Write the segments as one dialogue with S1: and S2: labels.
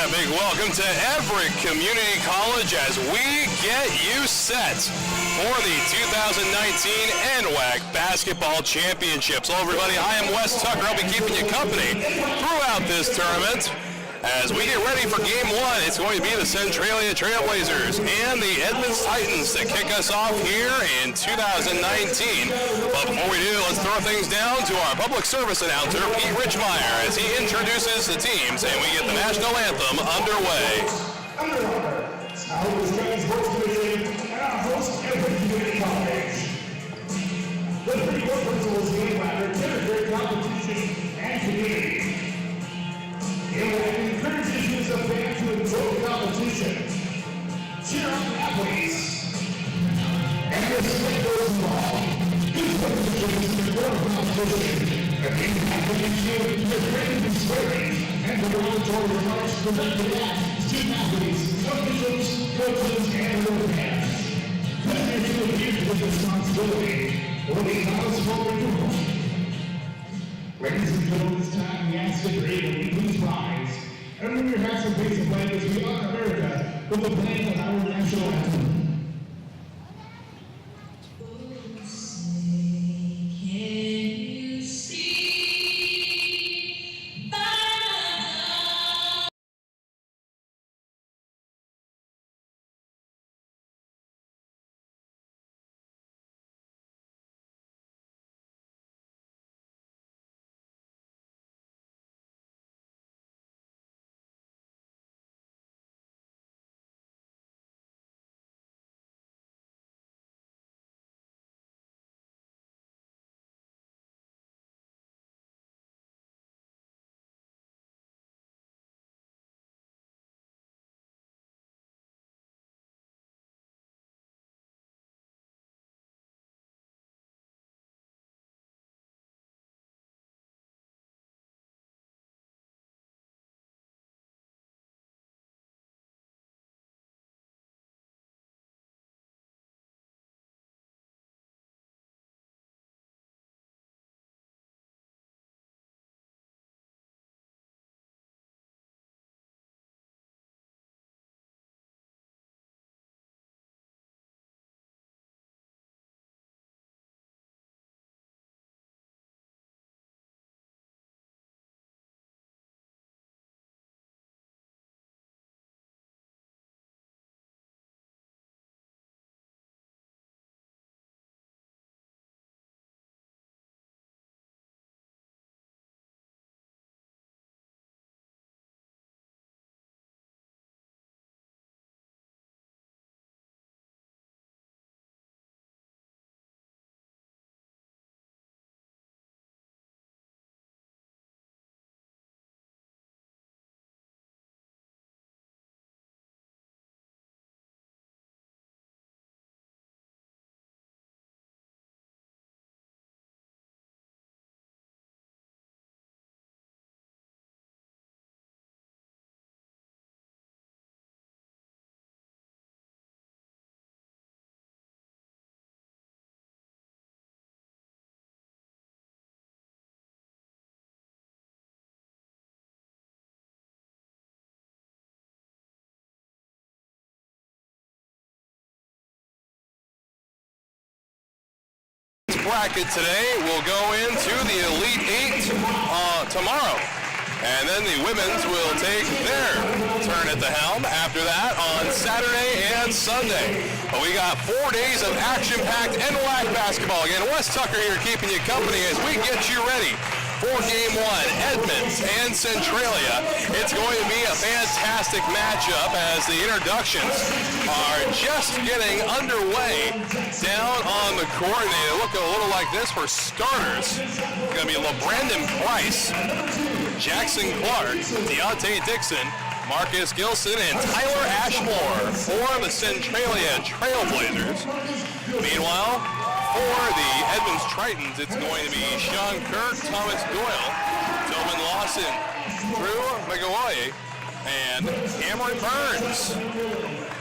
S1: And a big welcome to Everett Community College as we get you set for the 2019 NWAC Basketball Championships. Hello everybody, I am Wes Tucker. I'll be keeping you company throughout this tournament. As we get ready for game one, it's going to be the Centralia Trailblazers and the Edmonds Titans to kick us off here in 2019. But before we do, let's throw things down to our public service announcer, Pete Richmeyer, as he introduces the teams and we get the national anthem underway. Our sports division and our host, Everett Community College. The 3 principals game ladder, territory competition, and community. It encourages you as a fan to enjoy the competition, cheer on the athletes, and respect those involved. This competition is the core competition. The game competition is the training and swearing, and the derogatory remarks presented at student athletes, officials, coaches, and other fans. Pledge to adhere to this responsibility for the house for renewal. Ladies and gentlemen, this time we ask that you're able to please rise and remove your hats and face the flag as we honor America with the playing of our national anthem. Bracket today will go into the Elite 8 tomorrow, and then the women's will take their turn at the helm after that on Saturday and Sunday. But we got 4 days of action-packed NWAC basketball. Again, Wes Tucker here keeping you company as we get you ready for game one, Edmonds and Centralia. It's going to be a fantastic matchup as the introductions are just getting underway down on the court. They look a little like this for starters. It's going to be Brandon Price, Jackson Clark, Deontay Dixon, Marcus Gilson, and Tyler Ashmore for the Centralia Trailblazers. Meanwhile, for the Edmonds Titans, it's going to be Sean Kirk, Thomas Doyle, Tobin Lawson, Drew McAvoy, and Cameron Burns.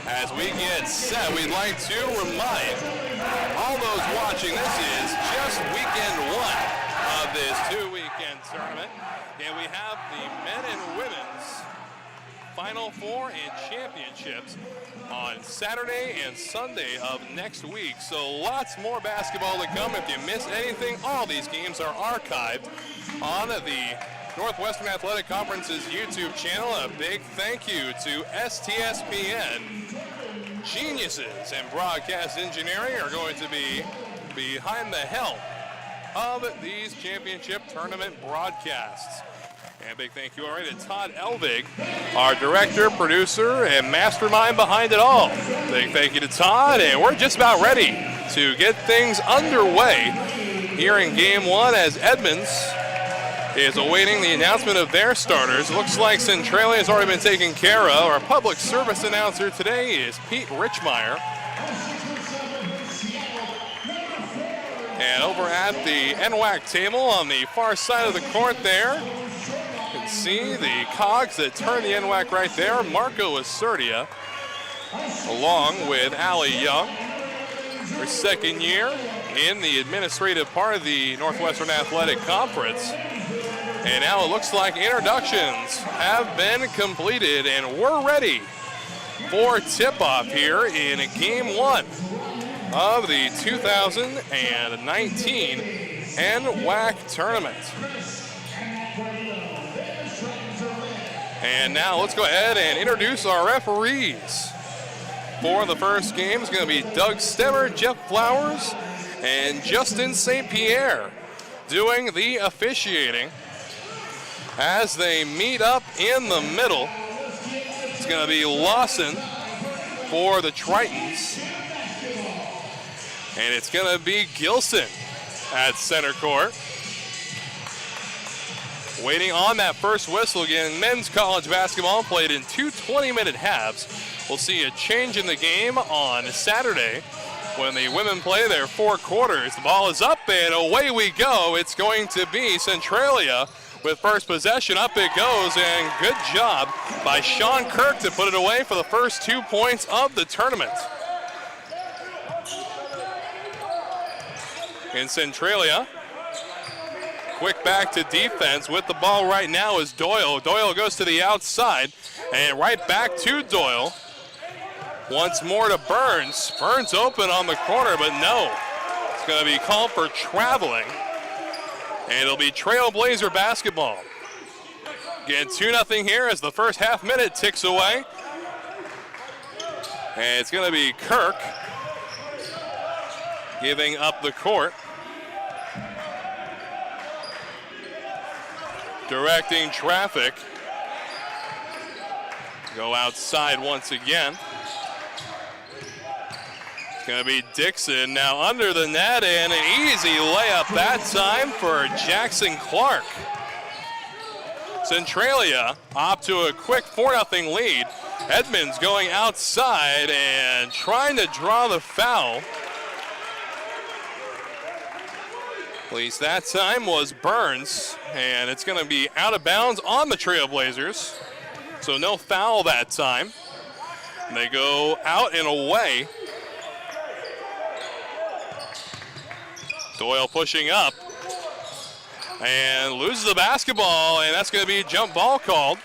S1: As we get set, we'd like to remind all those watching, this is just weekend one of this 2-weekend tournament. And we have the men and women's Final Four and championships on Saturday and Sunday of next week. So lots more basketball to come. If you miss anything, all these games are archived on the Northwestern Athletic Conference's YouTube channel. A big thank you to STSPN. Geniuses in broadcast engineering are going to be behind the helm of these championship tournament broadcasts. And a big thank you already to Todd Elvig, our director, producer, and mastermind behind it all. Big thank you to Todd, and we're just about ready to get things underway here in Game 1 as Edmonds is awaiting the announcement of their starters. Looks like Centralia has already been taken care of. Our public service announcer today is Pete Richmeyer. And over at the NWAC table on the far side of the court there, you can see the cogs that turn the NWAC right there. Marco Acertia, along with Allie Young, her second year in the administrative part of the Northwestern Athletic Conference. And now it looks like introductions have been completed, and we're ready for tip-off here in Game 1 of the 2019 NWAC tournament. And now let's go ahead and introduce our referees. For the first game is going to be Doug Stemmer, Jeff Flowers, and Justin St. Pierre doing the officiating. As they meet up in the middle, it's going to be Lawson for the Tritons. And it's going to be Gilson at center court. Waiting on that first whistle again. Men's college basketball played in two 20-minute halves. We'll see a change in the game on Saturday when the women play their 4 quarters. The ball is up and away we go. It's going to be Centralia with first possession. Up it goes, and good job by Sean Kirk to put it away for the first 2 points of the tournament. In Centralia, quick back to defense with the ball right now is Doyle. Doyle goes to the outside, and right back to Doyle. Once more to Burns. Burns open on the corner, but no. It's going to be called for traveling. And it'll be Trailblazer basketball. Again, 2-0 here as the first half minute ticks away. And it's going to be Kirk giving up the court. Directing traffic. Go outside once again. It's going to be Dixon now under the net, and an easy layup that time for Jackson Clark. Centralia up to a quick 4-0 lead. Edmonds going outside and trying to draw the foul. At least that time was Burns, and it's going to be out of bounds on the Trailblazers. So no foul that time. And they go out and away. Doyle pushing up and loses the basketball, and that's going to be a jump ball called.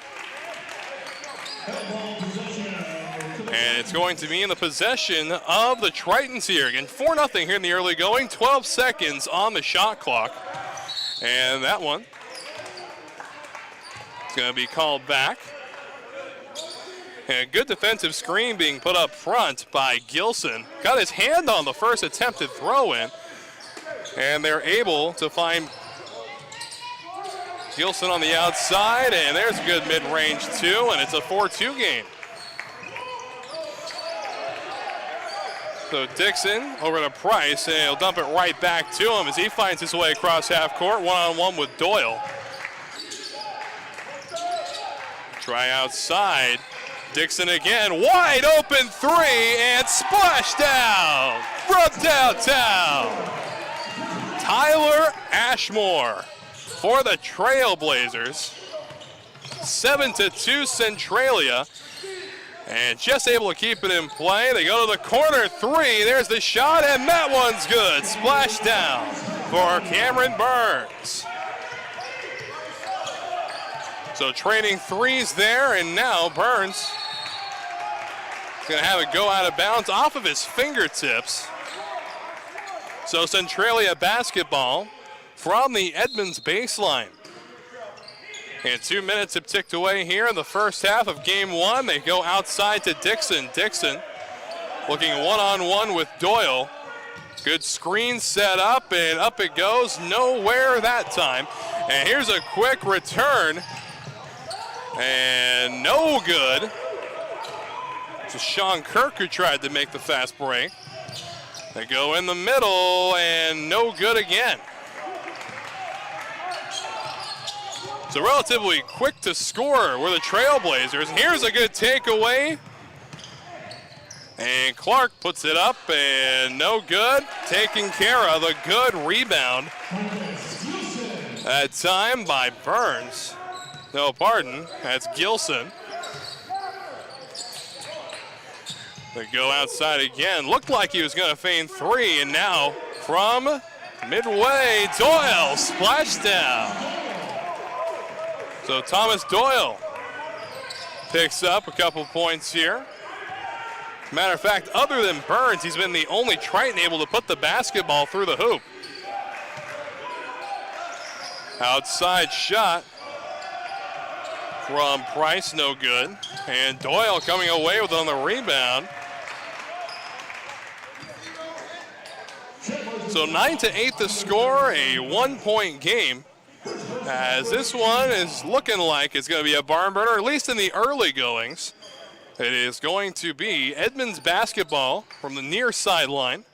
S1: And it's going to be in the possession of the Tritons here. Again, 4-0 here in the early going, 12 seconds on the shot clock. And that one is going to be called back. And a good defensive screen being put up front by Gilson. Got his hand on the first attempted throw-in. And they're able to find Gilson on the outside, and there's a good mid-range two, and it's a 4-2 game. So Dixon over to Price, and he'll dump it right back to him as he finds his way across half court, one-on-one with Doyle. Try outside. Dixon again, wide open three, and splash down from downtown. Tyler Ashmore for the Trailblazers. 7-2 Centralia. And just able to keep it in play. They go to the corner three. There's the shot, and that one's good. Splash down for Cameron Burns. So trading threes there, and now Burns is going to have it go out of bounds off of his fingertips. So Centralia basketball from the Edmonds baseline. And 2 minutes have ticked away here in the first half of game one. They go outside to Dixon. Dixon looking one-on-one with Doyle. Good screen set up, and up it goes. Nowhere that time. And here's a quick return. And no good. It's Sean Kirk who tried to make the fast break. They go in the middle, and no good again. So relatively quick to score were the Trailblazers. Here's a good takeaway. And Clark puts it up, and no good. Taken care of. A good rebound. That time by Burns. No, pardon. That's Gilson. They go outside again. Looked like he was going to feign three, and now from midway, Doyle splashdown. So Thomas Doyle picks up a couple points here. Matter of fact, other than Burns, he's been the only Triton able to put the basketball through the hoop. Outside shot from Price, no good. And Doyle coming away with on the rebound. So 9-8 the score, a 1-point game. As this one is looking like it's going to be a barn burner, at least in the early goings. It is going to be Edmonds basketball from the near sideline.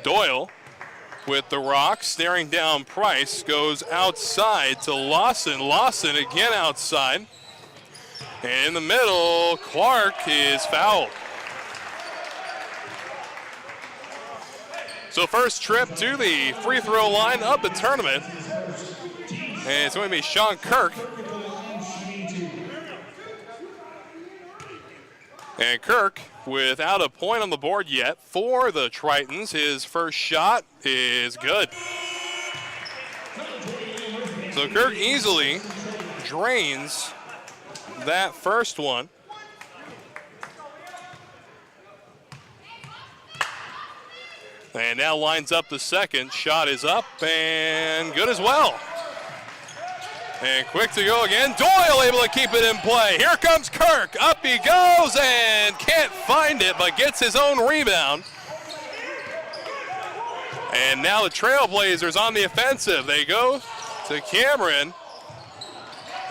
S1: Doyle with the rock, staring down Price, goes outside to Lawson. Lawson again outside. And in the middle, Clark is fouled. So first trip to the free throw line of the tournament. And it's going to be Sean Kirk. And Kirk without a point on the board yet for the Tritons. His first shot is good. So Kirk easily drains that first one. And now lines up the second. Shot is up and good as well. And quick to go again. Doyle able to keep it in play. Here comes Kirk. Up he goes and can't find it, but gets his own rebound. And now the Trailblazers on the offensive. They go to Cameron.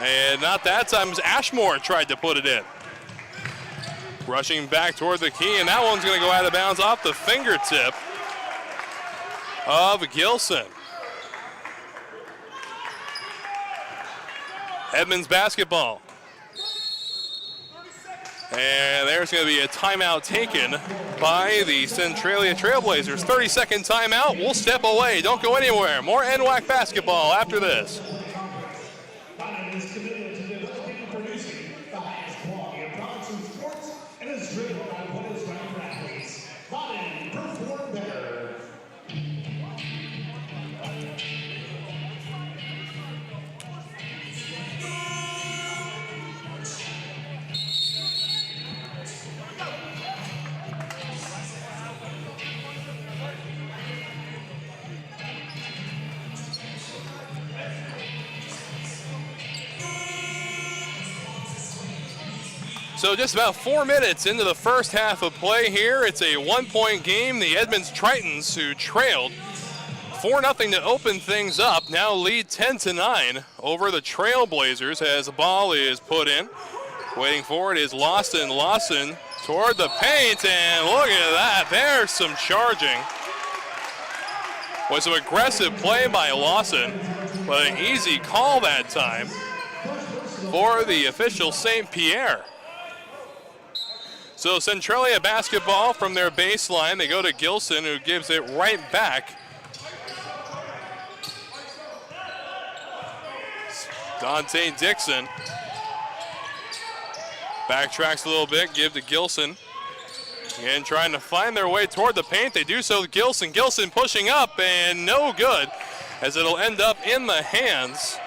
S1: And not that time, Ashmore tried to put it in. Rushing back toward the key, and that one's going to go out of bounds off the fingertip of Gilson. Edmonds basketball. And there's going to be a timeout taken by the Centralia Trailblazers. 30-second timeout. We'll step away. Don't go anywhere. More NWAC basketball after this. So just about 4 minutes into the first half of play here. It's a 1-point game. The Edmonds Tritons, who trailed 4-0 to open things up, now lead 10-9 over the Trailblazers as the ball is put in. Waiting for it is Lawson. Lawson toward the paint, and look at that. There's some charging. Was some aggressive play by Lawson, but an easy call that time for the official St. Pierre. So Centralia basketball from their baseline. They go to Gilson, who gives it right back. Dante Dixon backtracks a little bit, give to Gilson. Again, trying to find their way toward the paint. They do so with Gilson. Gilson pushing up, and no good, as it'll end up in the hands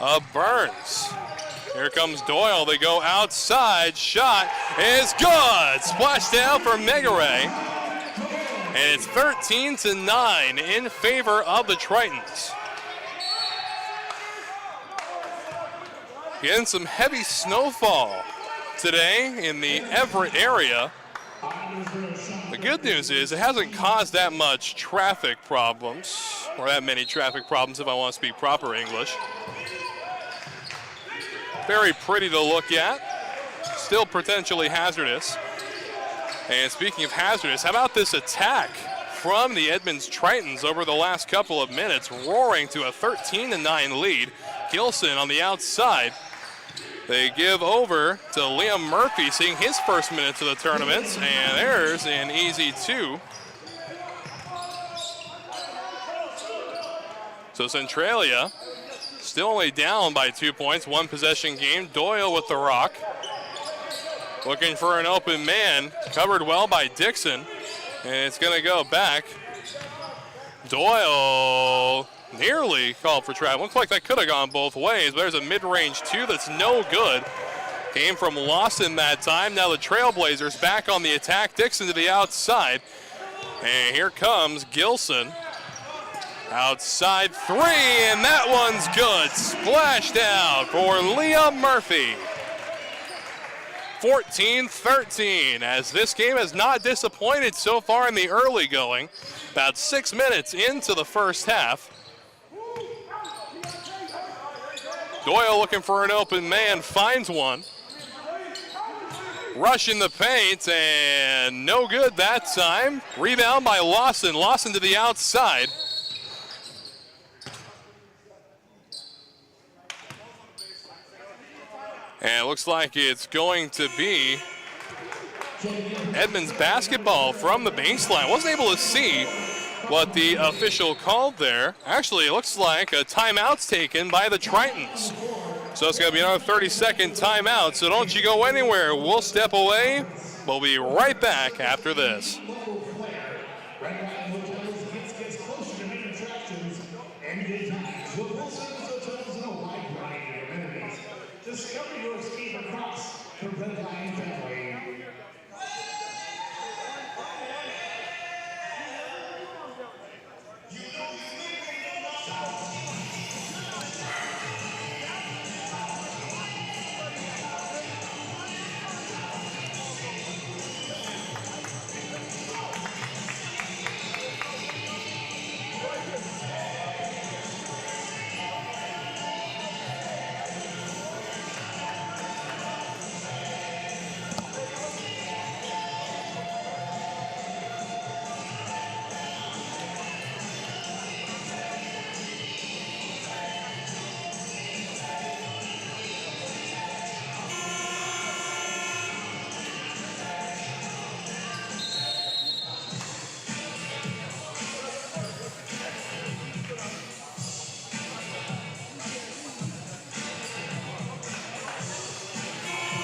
S1: of Burns. Here comes Doyle. They go outside. Shot is good. Splashdown for Megaray. And it's 13-9 in favor of the Tritons. Getting some heavy snowfall today in the Everett area. The good news is it hasn't caused that much traffic problems, or that many traffic problems if I want to speak proper English. Very pretty to look at, still potentially hazardous. And speaking of hazardous, how about this attack from the Edmonds Tritons over the last couple of minutes, roaring to a 13-9 lead. Gilson on the outside. They give over to Liam Murphy, seeing his first minutes of the tournament, and there's an easy 2. So Centralia still only down by 2 points, 1 possession game. Doyle with the rock. Looking for an open man, covered well by Dixon, and it's gonna go back. Doyle nearly called for travel. Looks like that could have gone both ways, but there's a mid-range 2 that's no good. Came from Lawson that time. Now the Trailblazers back on the attack. Dixon to the outside. And here comes Gilson. Outside 3, and that one's good. Splashdown for Liam Murphy. 14-13, as this game has not disappointed so far in the early going. About 6 minutes into the first half. Doyle looking for an open man, finds one. Rush in the paint, and no good that time. Rebound by Lawson. Lawson to the outside. And it looks like it's going to be Edmonds basketball from the baseline. Wasn't able to see what the official called there. Actually, it looks like a timeout's taken by the Tritons. So it's going to be another 30-second timeout, so don't you go anywhere. We'll step away. We'll be right back after this.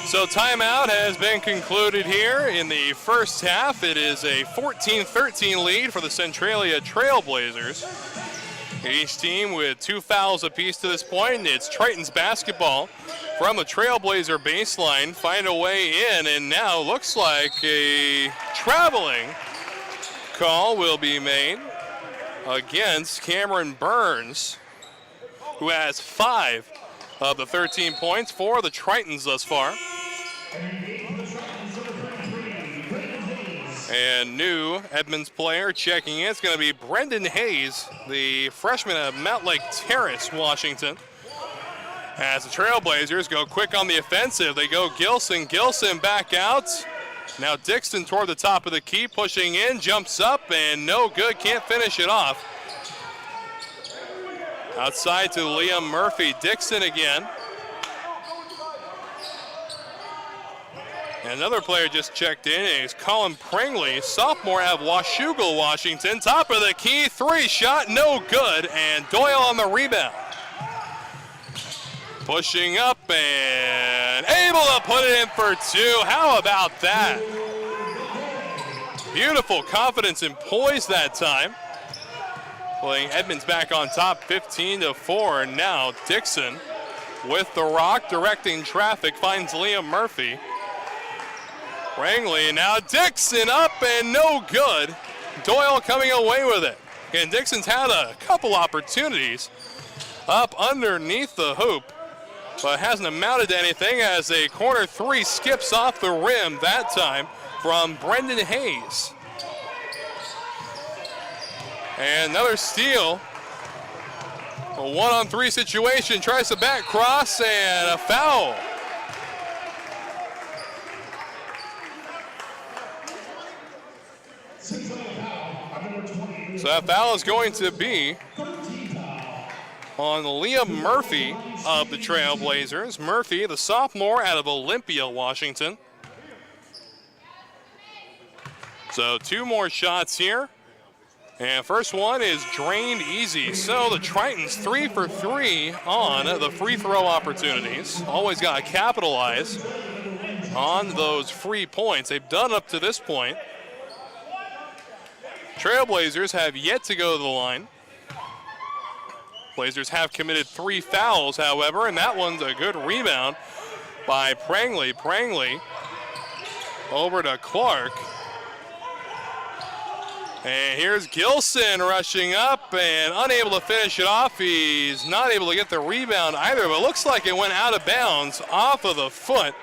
S1: So timeout has been concluded here in the first half. It is a 14-13 lead for the Centralia Trailblazers. Each team with 2 fouls apiece to this point. It's Tritons basketball from the Trailblazer baseline. Find a way in, and now looks like a traveling call will be made against Cameron Burns, who has 5 of the 13 points for the Tritons thus far. And new Edmonds player checking in. It's going to be Brendan Hayes, the freshman of Mount Lake Terrace, Washington. As the Trailblazers go quick on the offensive, they go Gilson. Gilson back out. Now Dixon toward the top of the key, pushing in, jumps up, and no good, can't finish it off. Outside to Liam Murphy. Dixon again. And another player just checked in, and it's Colin Pringley, sophomore out of Washougal, Washington. Top of the key, 3 shot, no good, and Doyle on the rebound. Pushing up and able to put it in for 2. How about that? Beautiful confidence and poise that time. Playing Edmonds back on top, 15-4, and now Dixon with the rock, directing traffic, finds Liam Murphy. Prangley, now Dixon up and no good. Doyle coming away with it. And Dixon's had a couple opportunities up underneath the hoop, but hasn't amounted to anything as a corner three skips off the rim that time from Brendan Hayes. And another steal. A 1-on-3 situation, tries to back cross and a foul. So that foul is going to be on Liam Murphy of the Trailblazers. Murphy, the sophomore out of Olympia, Washington. So 2 more shots here. And first one is drained easy. So the Tritons 3 for 3 on the free throw opportunities. Always got to capitalize on those free points. They've done up to this point. Trailblazers have yet to go to the line. Blazers have committed 3 fouls, however, and that one's a good rebound by Prangley. Prangley over to Clark. And here's Gilson rushing up and unable to finish it off. He's not able to get the rebound either, but it looks like it went out of bounds off of the foot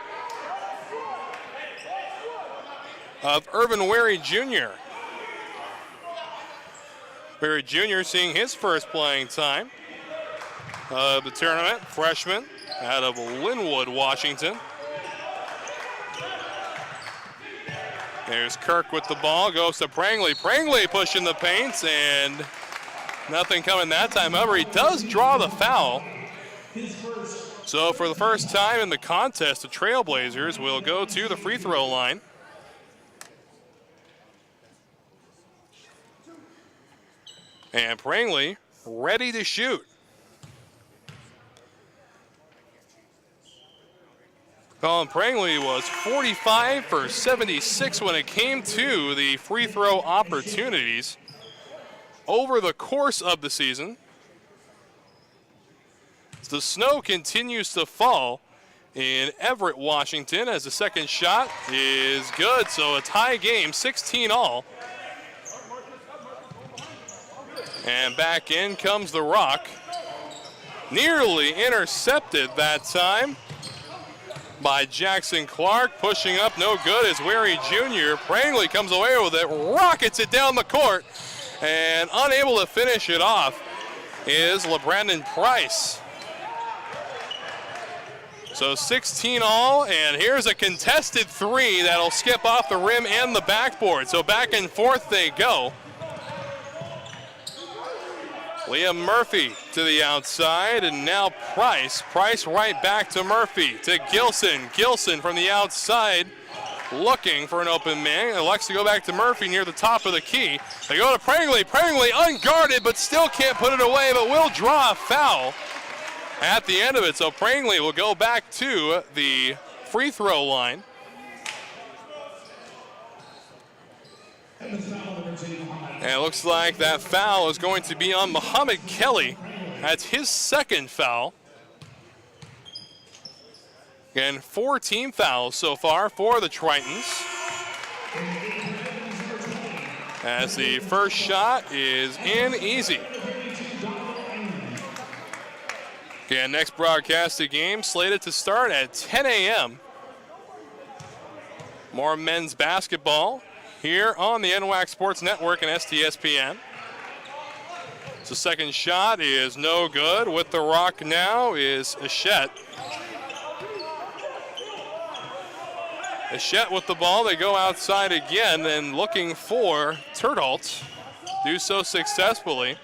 S1: of Irvin Wary Jr. Wary Jr. seeing his first playing time of the tournament, freshman out of Linwood, Washington. There's Kirk with the ball, goes to Prangley. Prangley pushing the paints, and nothing coming that time. However, he does draw the foul. So for the first time in the contest, the Trailblazers will go to the free throw line. And Prangley ready to shoot. Colin Prangley was 45 for 76 when it came to the free throw opportunities over the course of the season. The snow continues to fall in Everett, Washington, as the second shot is good. So a tie game, 16 all. And back in comes the rock. Nearly intercepted that time by Jackson Clark. Pushing up, no good, is Wary Jr. Prangley comes away with it, rockets it down the court, and unable to finish it off is LeBrandon Price. So 16 all, and here's a contested 3 that'll skip off the rim and the backboard. So back and forth they go. Liam Murphy to the outside, and now Price. Price right back to Murphy, to Gilson. Gilson from the outside looking for an open man. Elects to go back to Murphy near the top of the key. They go to Prangley. Prangley unguarded, but still can't put it away, but will draw a foul at the end of it. So Prangley will go back to the free throw line. And it looks like that foul is going to be on Muhammad Kelly. That's his second foul. Again, 4 team fouls so far for the Tritons. As the first shot is in easy. Again, next broadcasted game slated to start at 10 a.m. More men's basketball here on the NWAC Sports Network and STSPN. So second shot is no good. With the rock now is Eshett. Eshett with the ball. They go outside again and looking for Turtalt. Do so successfully.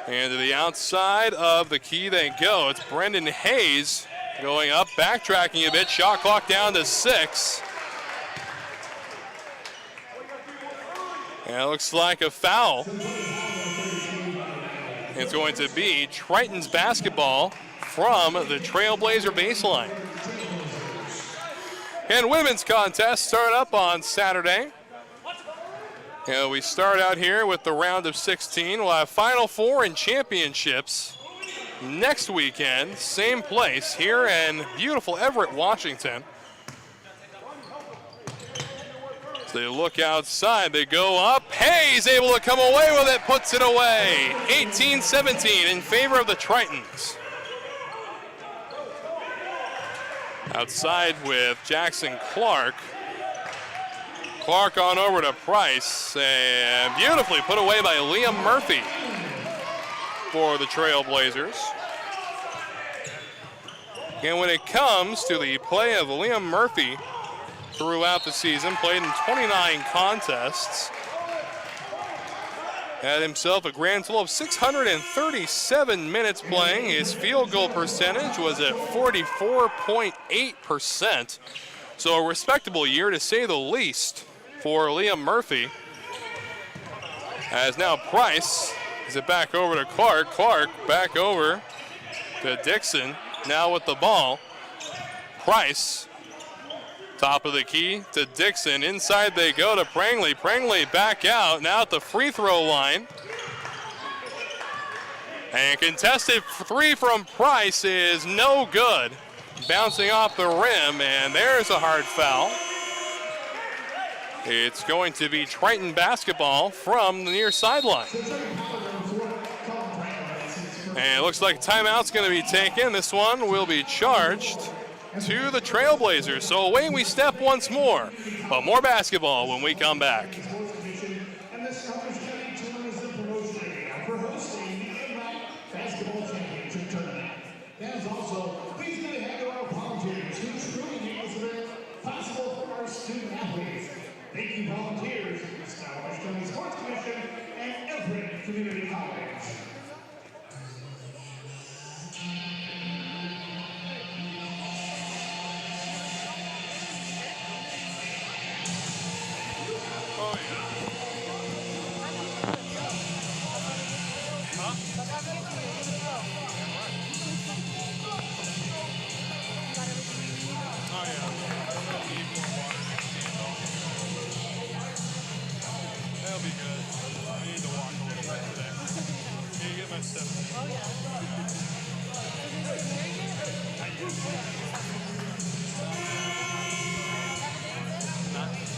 S1: And to the outside of the key they go. It's Brendan Hayes going up, backtracking a bit. Shot clock down to 6. And it looks like a foul. It's going to be Tritons basketball from the Trailblazer baseline. And women's contest start up on Saturday. And we start out here with the round of 16. We'll have Final Four and championships next weekend, same place here in beautiful Everett, Washington. As they look outside, they go up. Hayes able to come away with it, puts it away. 18-17 in favor of the Tritons. Outside with Jackson Clark. Clark on over to Price, and beautifully put away by Liam Murphy for the Trailblazers. And when it comes to the play of Liam Murphy throughout the season, played in 29 contests, had himself a grand total of 637 minutes playing. His field goal percentage was at 44.8%. So a respectable year to say the least for Liam Murphy. As now Price is it back over to Clark. Clark back over to Dixon. Now with the ball. Price, top of the key to Dixon. Inside they go to Prangley. Prangley back out. Now at the free throw line. And contested three from Price is no good. Bouncing off the rim, and there's a hard foul. It's going to be Triton basketball from the near sideline. And it looks like timeout's going to be taken. This one will be charged to the Trailblazers. So away we step once more. But more basketball when we come back.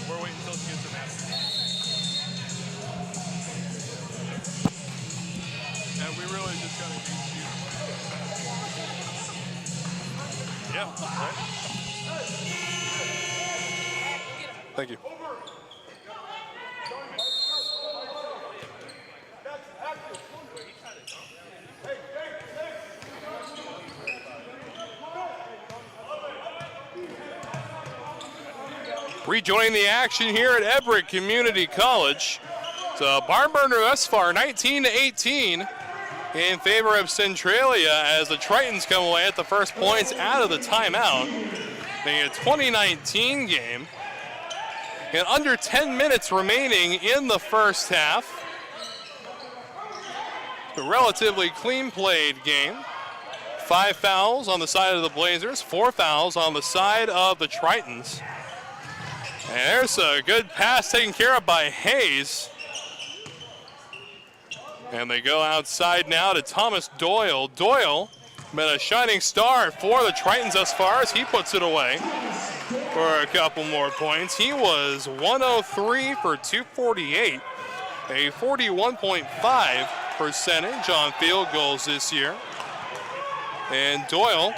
S2: We're waiting until she gets her mask. And we really just got to beat you. Yeah, right?
S1: Thank you. Rejoining the action here at Everett Community College. So barn burner thus far, 19-18 in favor of Centralia as the Tritons come away at the first points out of the timeout. Making a 2019 game. And under 10 minutes remaining in the first half. A relatively clean played game. 5 fouls on the side of the Blazers, 4 fouls on the side of the Tritons. And there's a good pass taken care of by Hayes. And they go outside now to Thomas Doyle. Doyle been a shining star for the Tritons thus far as he puts it away for a couple more points. He was 103 for 248, a 41.5 percentage on field goals this year. And Doyle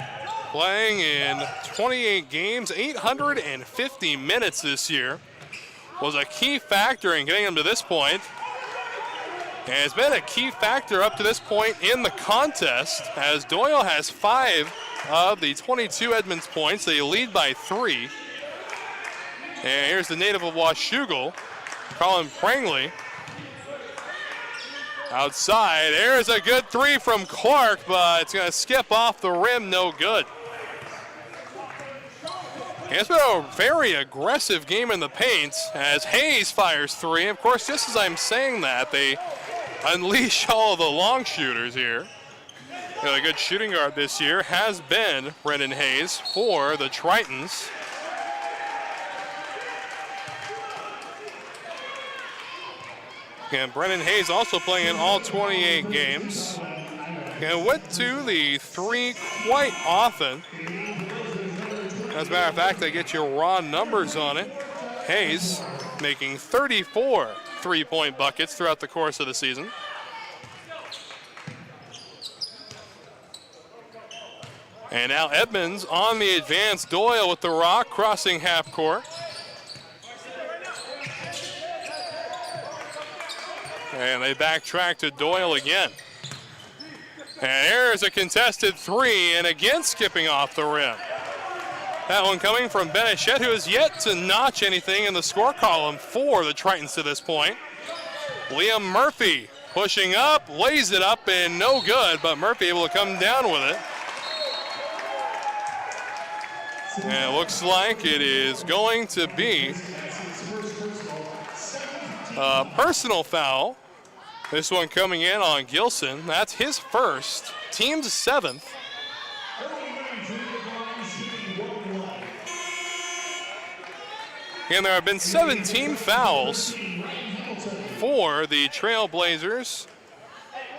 S1: playing in 28 games, 850 minutes this year, was a key factor in getting him to this point. And has been a key factor up to this point in the contest as Doyle has 5 of the 22 Edmonds points. They lead by 3. And here's the native of Washougal, Colin Prangley. Outside, there's a good 3 from Clark, but it's going to skip off the rim, no good. It's been a very aggressive game in the paint as Hayes fires 3. Of course, just as I'm saying that, they unleash all the long shooters here. A good shooting guard this year has been Brendan Hayes for the Tritons. And Brendan Hayes also playing in all 28 games And went to the three quite often. As a matter of fact, I get your raw numbers on it. Hayes making 34 three-point buckets throughout the course of the season. And now Edmonds on the advance. Doyle with the rock, crossing half court. And they backtrack to Doyle again. And there's a contested three, and again skipping off the rim. That one coming from Benechette, who has yet to notch anything in the score column for the Tritons to this point. Liam Murphy pushing up, lays it up, and no good, but Murphy able to come down with it. And it looks like it is going to be a personal foul. This one coming in on Gilson. That's his first, team's 7th. And there have been 17 fouls for the Trailblazers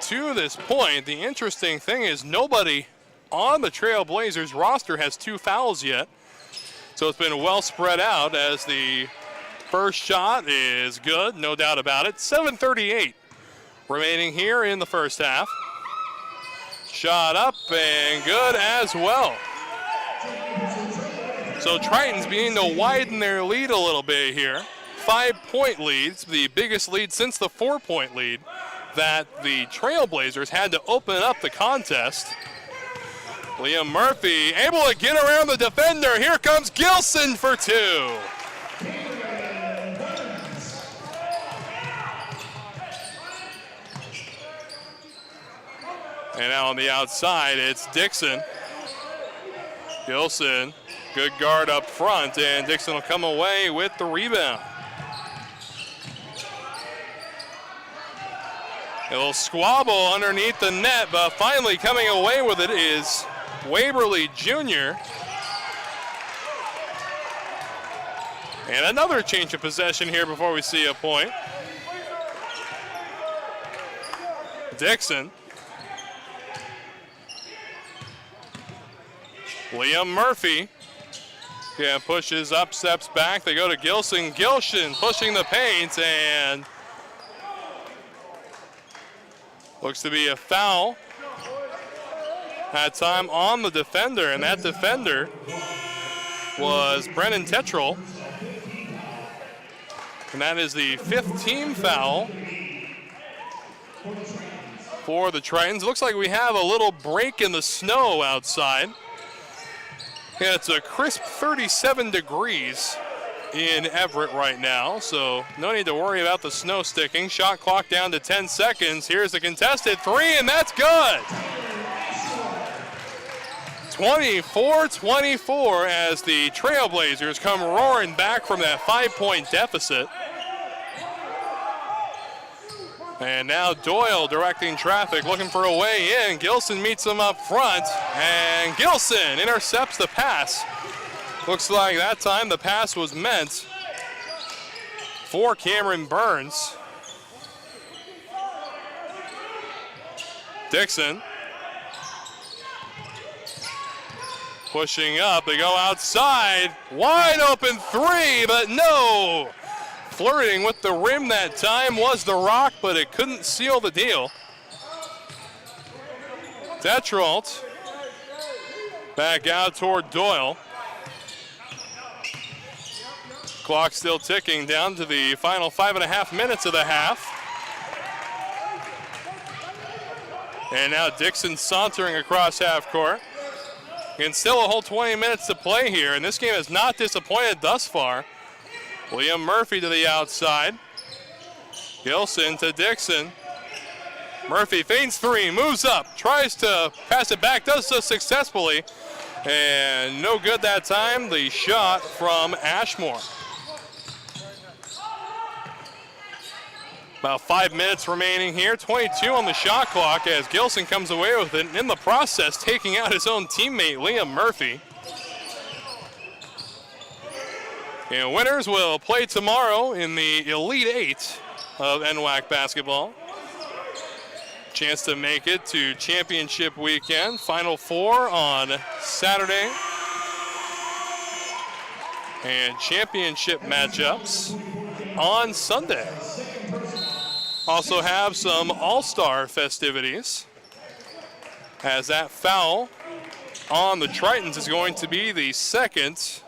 S1: to this point. The interesting thing is nobody on the Trailblazers roster has 2 fouls yet. So it's been well spread out as the first shot is good, no doubt about it. 7:38 remaining here in the first half. Shot up and good as well. So Tritons beginning to widen their lead a little bit here. 5-point leads, the biggest lead since the 4-point lead that the Trailblazers had to open up the contest. Liam Murphy able to get around the defender. Here comes Gilson for 2. And now on the outside, it's Dixon. Gilson, good guard up front, and Dixon will come away with the rebound. A little squabble underneath the net, but finally coming away with it is Waverly Jr. And another change of possession here before we see a point. Dixon. Liam Murphy. Yeah, pushes up, steps back. They go to Gilson. Gilson pushing the paint, and looks to be a foul. That time on the defender, and that defender was Brennan Tetral. And that is the 5th team foul for the Tritons. Looks like we have a little break in the snow outside. Yeah, it's a crisp 37 degrees in Everett right now, so no need to worry about the snow sticking. Shot clock down to 10 seconds. Here's a contested three, and that's good. 24-24 as the Trailblazers come roaring back from that 5-point deficit. And now Doyle directing traffic, looking for a way in. Gilson meets him up front, and Gilson intercepts the pass. Looks like that time the pass was meant for Cameron Burns. Dixon pushing up, they go outside, wide open three, but no. Flirting with the rim that time was the rock, but it couldn't seal the deal. Detrolt back out toward Doyle. Clock still ticking down to the final 5.5 minutes of the half. And now Dixon sauntering across half court. And still a whole 20 minutes to play here, and this game has not disappointed thus far. Liam Murphy to the outside. Gilson to Dixon. Murphy feigns three, moves up, tries to pass it back, does so successfully, and no good that time. The shot from Ashmore. About 5 minutes remaining here, 22 on the shot clock as Gilson comes away with it, and in the process taking out his own teammate, Liam Murphy. And winners will play tomorrow in the Elite Eight of NWAC basketball. Chance to make it to championship weekend. Final four on Saturday. And championship matchups on Sunday. Also have some all-star festivities, as that foul on the Tritons is going to be the second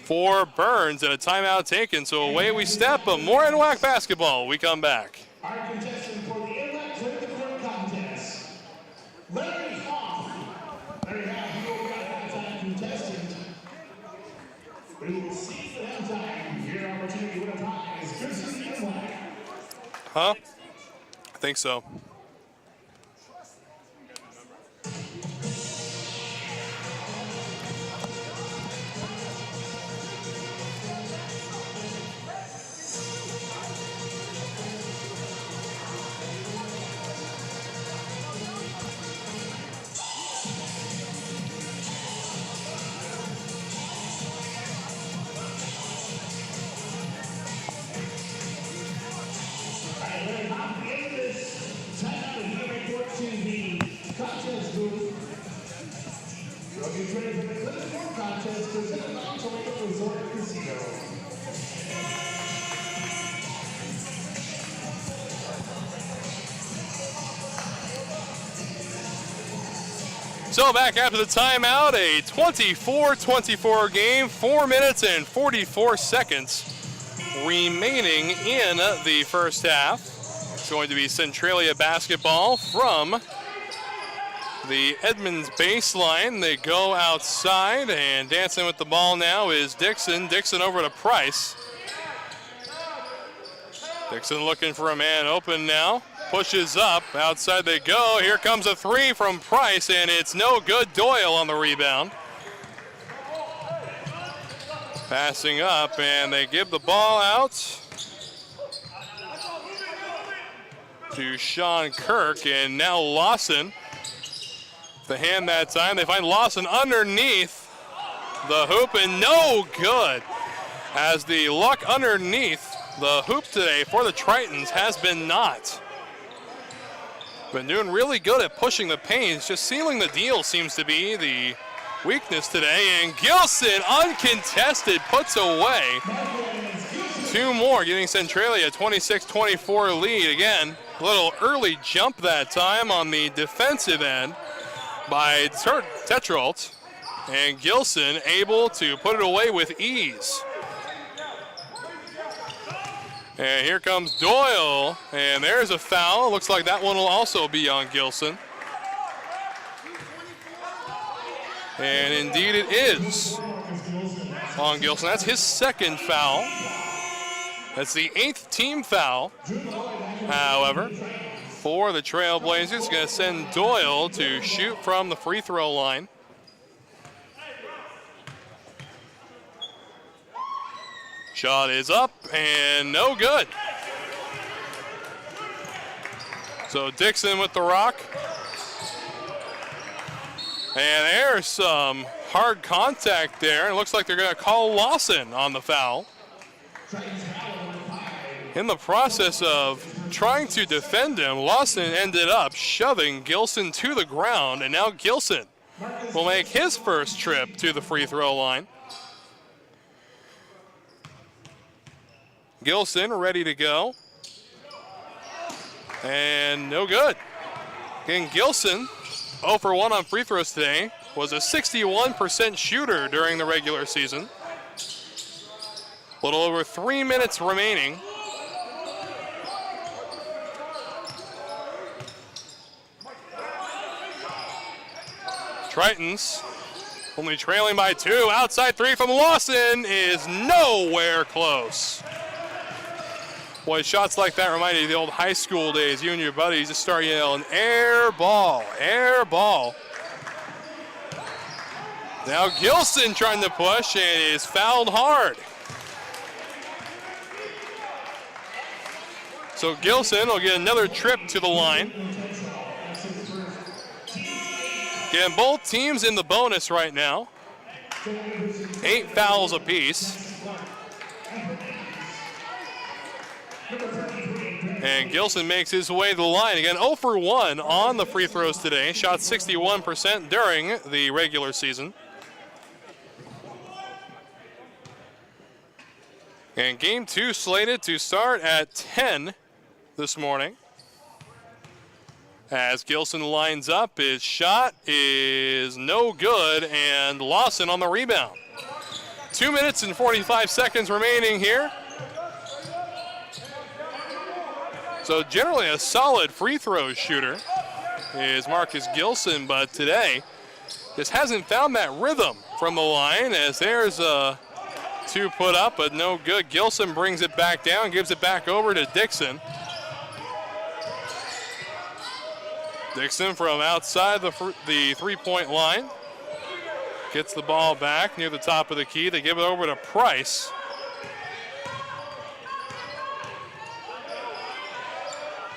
S1: for Burns, and a timeout taken. So away we step, but more NWAC basketball. We come back.
S3: Our contestant for the NWAC Clinical Contest, Larry Hoff. Larry Hoff, you will be our halftime contestant. We will see the halftime. Your opportunity to win a prize. Good to see you, NWAC.
S1: Huh? I think so. So back after the timeout, a 24-24 game, 4 minutes and 44 seconds remaining in the first half. It's going to be Centralia basketball from the Edmonds baseline. They go outside, and dancing with the ball now is Dixon. Dixon over to Price. Dixon looking for a man open now. Pushes up, outside they go. Here comes a three from Price, and it's no good. Doyle on the rebound. Passing up, and they give the ball out to Sean Kirk, and now Lawson. The hand that time, they find Lawson underneath the hoop, and no good. As the luck underneath the hoop today for the Tritons has been not. Been doing really good at pushing the panes. Just sealing the deal seems to be the weakness today. And Gilson, uncontested, puts away two more, giving Centralia a 26-24 lead. Again, a little early jump that time on the defensive end by Tetrault. And Gilson able to put it away with ease. And here comes Doyle, and there's a foul. Looks like that one will also be on Gilson. And indeed it is on Gilson. That's his second foul. That's the 8th team foul. However, for the Trailblazers, going to send Doyle to shoot from the free throw line. Shot is up and no good. So Dixon with the rock. And there's some hard contact there. It looks like they're going to call Lawson on the foul. In the process of trying to defend him, Lawson ended up shoving Gilson to the ground, and now Gilson will make his first trip to the free throw line. Gilson ready to go. And no good. Again, Gilson, 0 for 1 on free throws today, was a 61% shooter during the regular season. A little over 3 minutes remaining. Tritons only trailing by 2. Outside three from Lawson is nowhere close. Boy, shots like that remind you of the old high school days. You and your buddies just start yelling, air ball, air ball. Now Gilson trying to push and is fouled hard. So Gilson will get another trip to the line. Again, both teams in the bonus right now. 8 fouls apiece. And Gilson makes his way to the line. Again, 0 for 1 on the free throws today. Shot 61% during the regular season. And game 2 slated to start at 10 this morning. As Gilson lines up, his shot is no good, and Lawson on the rebound. 2 minutes and 45 seconds remaining here. So generally a solid free throw shooter is Marcus Gilson, but today just hasn't found that rhythm from the line, as there's a 2 put up, but no good. Gilson brings it back down, gives it back over to Dixon. Dixon from outside the three-point line gets the ball back near the top of the key. They give it over to Price.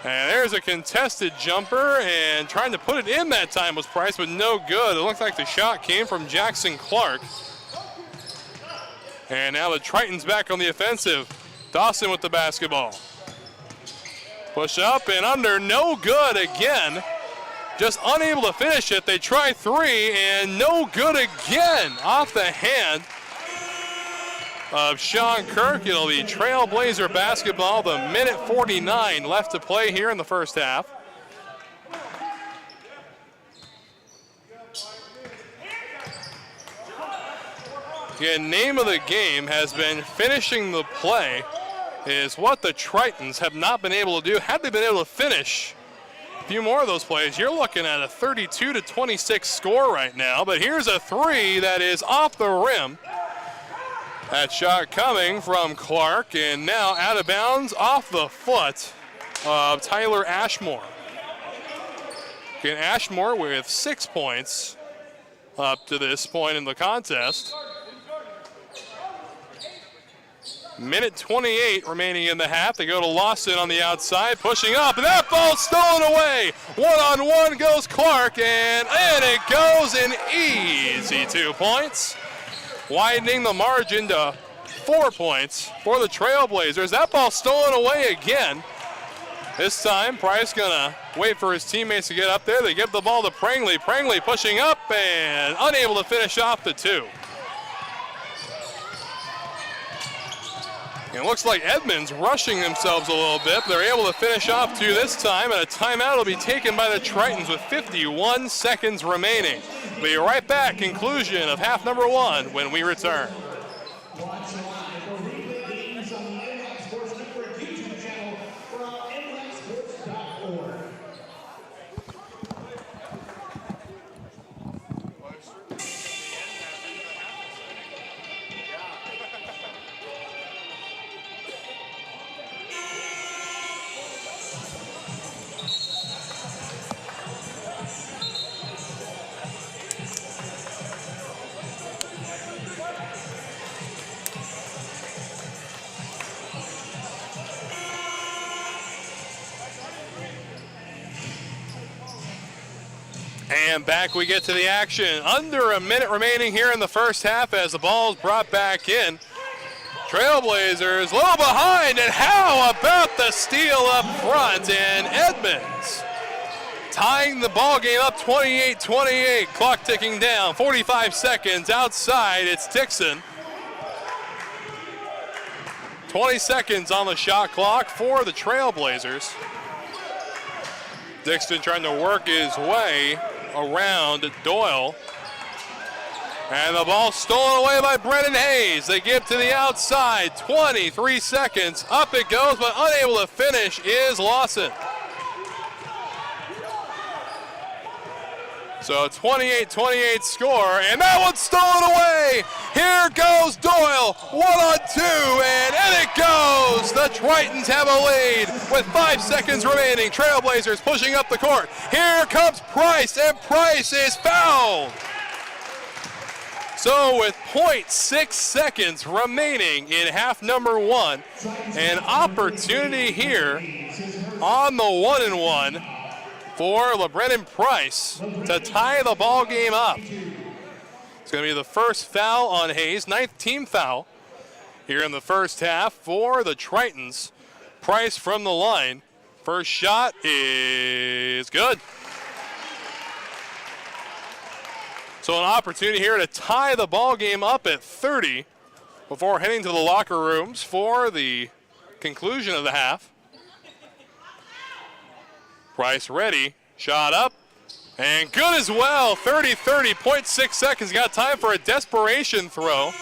S1: And there's a contested jumper, and trying to put it in that time was Price, but no good. It looked like the shot came from Jackson Clark. And now the Tritons back on the offensive. Dawson with the basketball. Push up and under, no good again. Just unable to finish it. They try 3 and no good again off the hand of Sean Kirk. It'll be Trailblazer basketball. The minute 49 left to play here in the first half. The name of the game has been finishing the play, is what the Tritons have not been able to do. Had they been able to finish a few more of those plays, you're looking at a 32-26 score right now. But here's a 3 that is off the rim. That shot coming from Clark, and now out of bounds off the foot of Tyler Ashmore. Again, Ashmore with 6 points up to this point in the contest. Minute 28 remaining in the half. They go to Lawson on the outside, pushing up, and that ball's stolen away. One-on-one goes Clark, and in it goes, an easy 2 points. Widening the margin to 4 points for the Trailblazers. That ball stolen away again. This time, Price gonna wait for his teammates to get up there. They give the ball to Prangley. Prangley pushing up and unable to finish off the 2. It looks like Edmonds rushing themselves a little bit. They're able to finish off 2 this time, and a timeout will be taken by the Tritons with 51 seconds remaining. We'll be right back, conclusion of half number 1 when we return.
S3: Watch live or replay games on the NWAC Sports Network YouTube channel or on NWACsports.org.
S1: And back we get to the action. Under a minute remaining here in the first half as the ball is brought back in. Trailblazers low behind, and how about the steal up front? And Edmonds tying the ball game up 28-28. Clock ticking down, 45 seconds outside. It's Dixon. 20 seconds on the shot clock for the Trailblazers. Dixon trying to work his way around Doyle. And the ball stolen away by Brennan Hayes. They give to the outside, 23 seconds. Up it goes, but unable to finish is Lawson. So 28-28 score, and that one's stolen away. Here goes Doyle, 1-on-2, and in it goes. The Tritons have a lead with 5 seconds remaining. Trailblazers pushing up the court. Here comes Price, and Price is fouled. So with 0.6 seconds remaining in half number 1, an opportunity here on the 1-and-1 for LeBrennan Price to tie the ball game up. It's going to be the first foul on Hayes, 9th team foul here in the first half for the Tritons. Price from the line. First shot is good. So an opportunity here to tie the ball game up at 30 before heading to the locker rooms for the conclusion of the half. Price ready, shot up, and good as well. 30-30, 0.6 seconds. Got time for a desperation throw,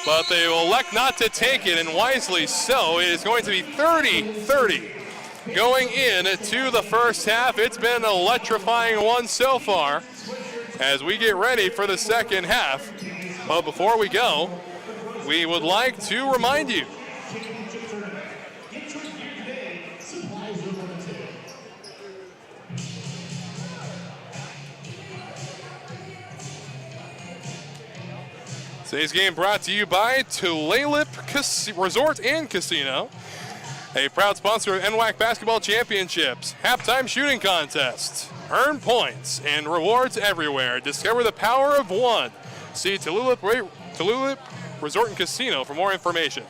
S1: but they will elect not to take it, and wisely so. It is going to be 30-30 going in to the first half. It's been an electrifying one so far as we get ready for the second half. But before we go, we would like to remind you today's game brought to you by Tulalip Resort and Casino, a proud sponsor of NWAC Basketball Championships, halftime shooting contests, earn points and rewards everywhere. Discover the power of one. See Tulalip Resort and Casino for more information.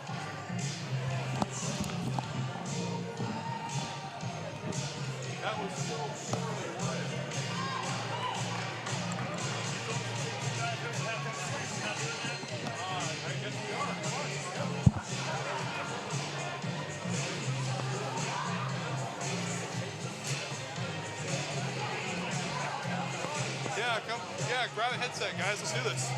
S1: Yeah, grab a headset, guys. Let's do this.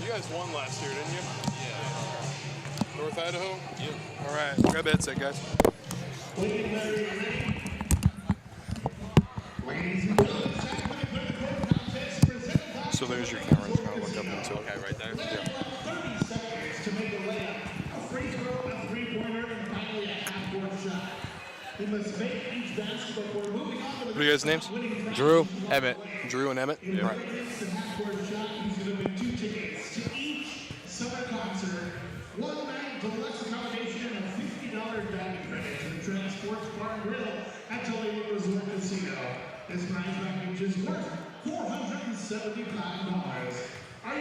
S1: You guys won last year, didn't you? Yeah. North Idaho? Yep. All right, grab a headset, guys. So there's your camera. Just kind of look up into it. Okay, right there? Yeah. What are you guys' names?
S4: Drew, Emmett.
S1: Drew and Emmett?
S4: Yeah.
S1: Right.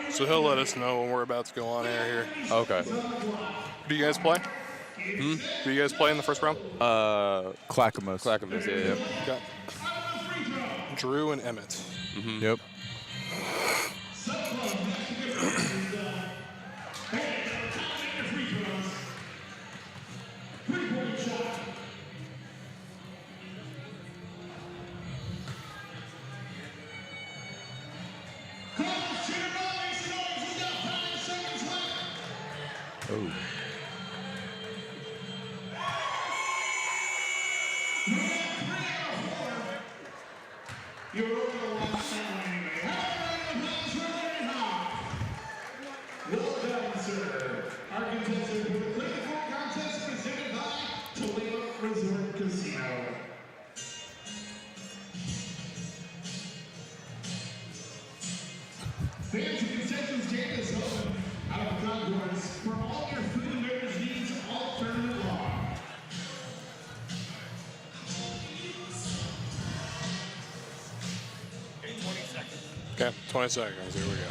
S1: So he'll let us know when we're about to go on air here.
S4: Okay.
S1: Do you guys play? Do you guys play in the first round?
S4: Clackamas.
S5: Clackamas, yeah.
S1: Got Drew and Emmett.
S4: Mm-hmm. Yep. Oh.
S3: Well done, sir. Our contestant for the clinical contest presented by Tulalip Resort Casino. Fans and concessions stand is open out of the concourse for all your food and beverage needs all tournament long.
S1: Okay, 20 seconds. Here we go.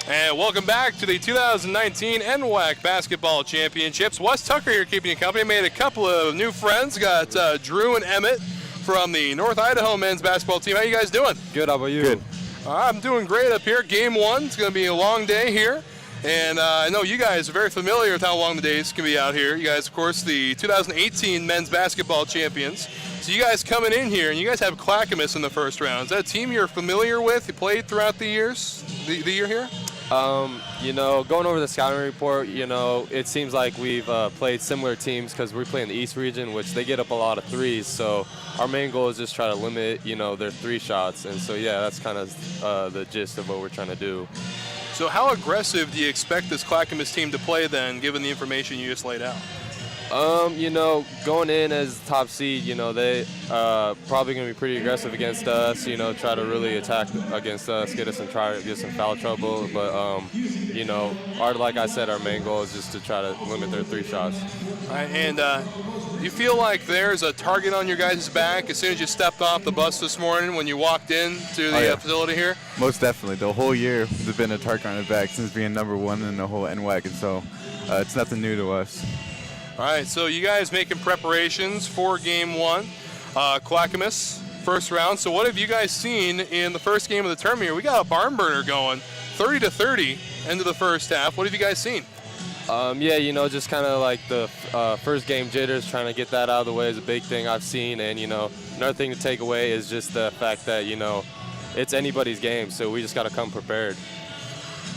S1: And welcome back to the 2019 NWAC Basketball Championships. Wes Tucker here keeping you company. Made a couple of new friends. Got Drew and Emmett from the North Idaho men's basketball team. How you guys doing?
S4: Good, how about you?
S5: Good.
S1: I'm doing great up here. Game one. It's going to be a long day here. And I know you guys are very familiar with how long the days can be out here. You guys, of course, the 2018 men's basketball champions. So you guys coming in here, and you guys have Clackamas in the first round. Is that a team you're familiar with? You played throughout the years, the year here?
S5: You know, going over the scouting report, you know, it seems like we've played similar teams because we play in the East region, which they get up a lot of threes. So our main goal is just try to limit, you know, their three shots. And so, yeah, that's kind of the gist of what we're trying to do.
S1: So how aggressive do you expect this Clackamas team to play then, given the information you just laid out?
S5: You know, going in as top seed, you know, they probably going to be pretty aggressive against us, you know, try to really attack against us, get us in get some foul trouble. But, you know, like I said, our main goal is just to try to limit their 3 shots.
S1: All right, and you feel like there's a target on your guys' back as soon as you stepped off the bus this morning when you walked into the facility here?
S4: Most definitely. The whole year there's been a target on the back since being #1 in the whole NWAC, and so it's nothing new to us.
S1: All right, so you guys making preparations for Game 1, Clackamas, first round. So what have you guys seen in the first game of the tournament here? We got a barn burner going, 30-30 into the first half. What have you guys seen?
S5: Yeah, you know, just kind of like the first game jitters, trying to get that out of the way is a big thing I've seen. And, you know, another thing to take away is just the fact that, you know, it's anybody's game, so we just got to come prepared.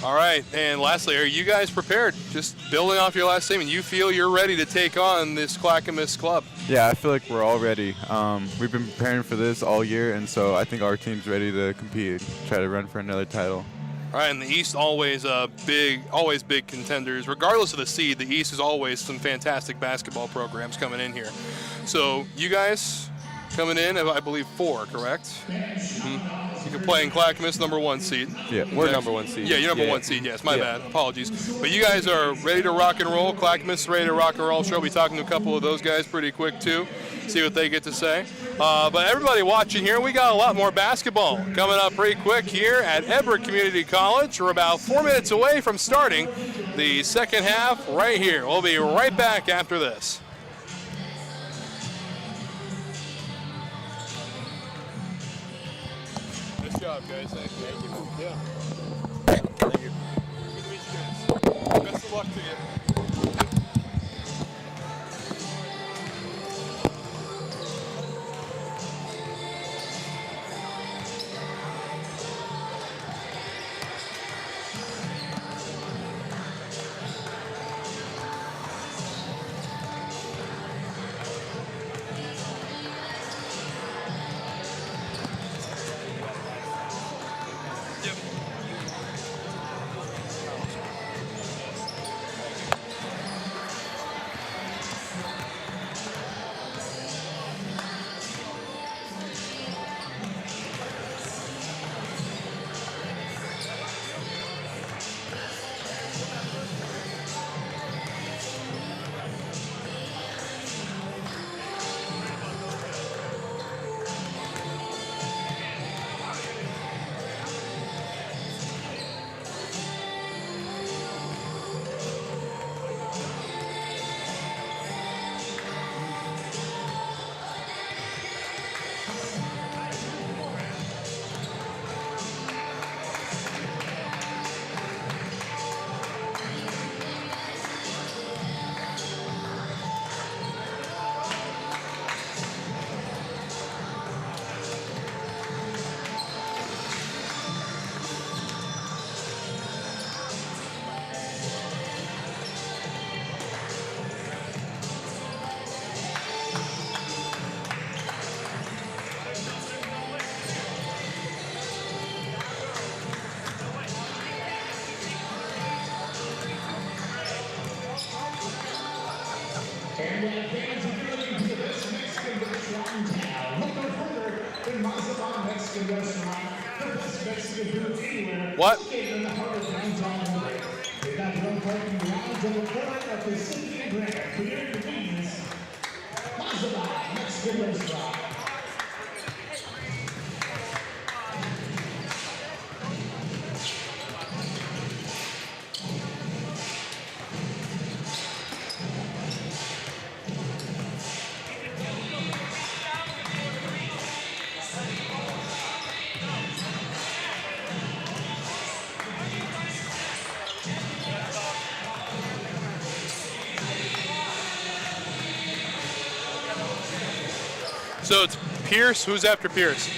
S1: All right, and lastly, are you guys prepared? Just building off your last statement, you feel you're ready to take on this Clackamas club?
S4: Yeah, I feel like we're all ready. We've been preparing for this all year, and so I think our team's ready to compete, try to run for another title.
S1: All right, and the East always big contenders. Regardless of the seed, the East is always some fantastic basketball programs coming in here. So you guys coming in, I believe 4, correct? Mm-hmm. You can play in Clackamas, #1 seed.
S5: Yeah, we're #1 seed.
S1: Yeah, you're #1 seed, yes, my bad, apologies. But you guys are ready to rock and roll. Clackamas is ready to rock and roll. She'll be talking to a couple of those guys pretty quick too, see what they get to say. But everybody watching here, we got a lot more basketball coming up pretty quick here at Everett Community College. We're about 4 minutes away from starting the second half right here. We'll be right back after this. Nice job, guys. Thank you. Yeah. Thank you. Good to meet you guys. Best of luck to you.
S3: And when fans are feeling to the best Mexican restaurant in town, look no further than Mazatlan Mexican Restaurant, the best Mexican food anywhere.
S1: What?
S3: Located in the heart of downtown Everett. They've got their own parking garage on the corner of Pacific and Grant. For your convenience, Mazatlan Mexican Restaurant.
S1: So it's Pierce. Who's after Pierce?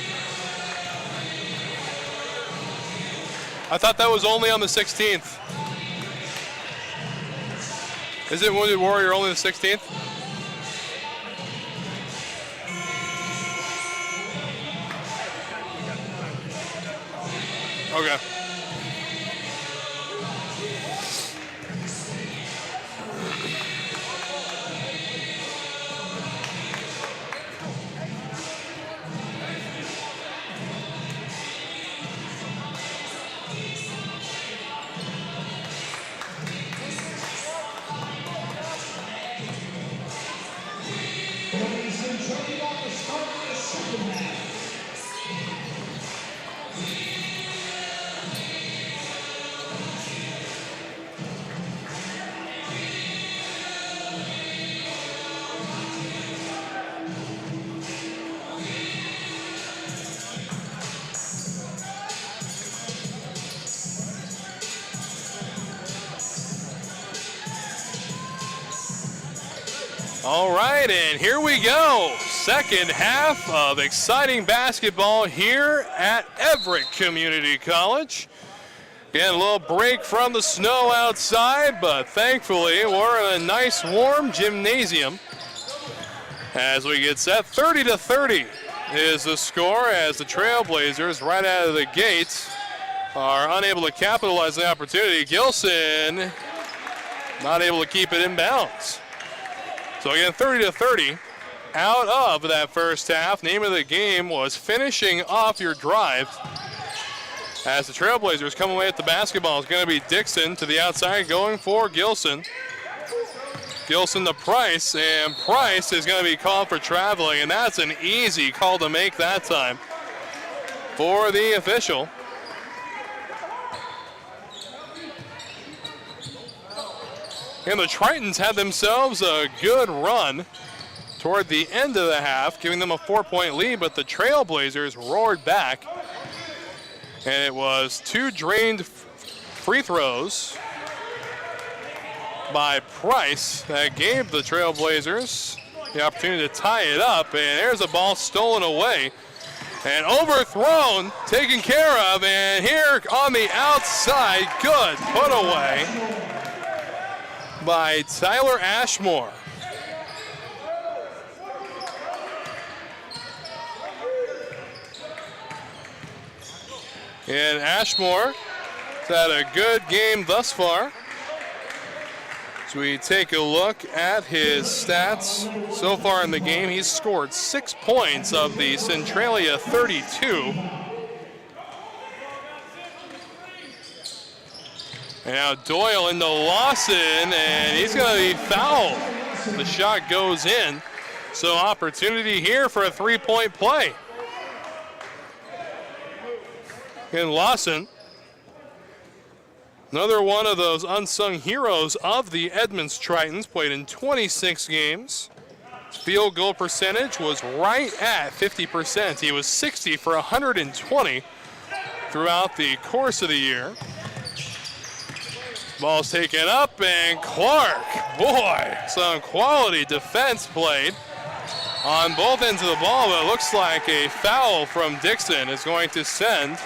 S1: I thought that was only on the 16th. Isn't Wounded Warrior only the 16th? Okay. All right, and here we go. Second half of exciting basketball here at Everett Community College. Again, a little break from the snow outside, but thankfully we're in a nice warm gymnasium as we get set. 30-30 is the score as the Trailblazers right out of the gates are unable to capitalize the opportunity. Gilson not able to keep it in bounds. So again, 30-30 out of that first half. Name of the game was finishing off your drive. As the Trailblazers come away with the basketball, it's going to be Dixon to the outside going for Gilson. Gilson to Price, and Price is going to be called for traveling, and that's an easy call to make that time for the official. And the Tritons had themselves a good run toward the end of the half, giving them a 4-point lead, but the Trailblazers roared back. And it was 2 drained free throws by Price that gave the Trailblazers the opportunity to tie it up. And there's a ball stolen away and overthrown, taken care of. And here on the outside, good put away by Tyler Ashmore. And Ashmore has had a good game thus far. So we take a look at his stats so far in the game. He's scored 6 points of the Centralia 32. And now Doyle into Lawson, and he's going to be fouled. The shot goes in. So opportunity here for a 3-point play. And Lawson, another one of those unsung heroes of the Edmonds Tritons, played in 26 games. His field goal percentage was right at 50%. He was 60 for 120 throughout the course of the year. Ball's taken up, and Clark, boy, some quality defense played on both ends of the ball, but it looks like a foul from Dixon is going to send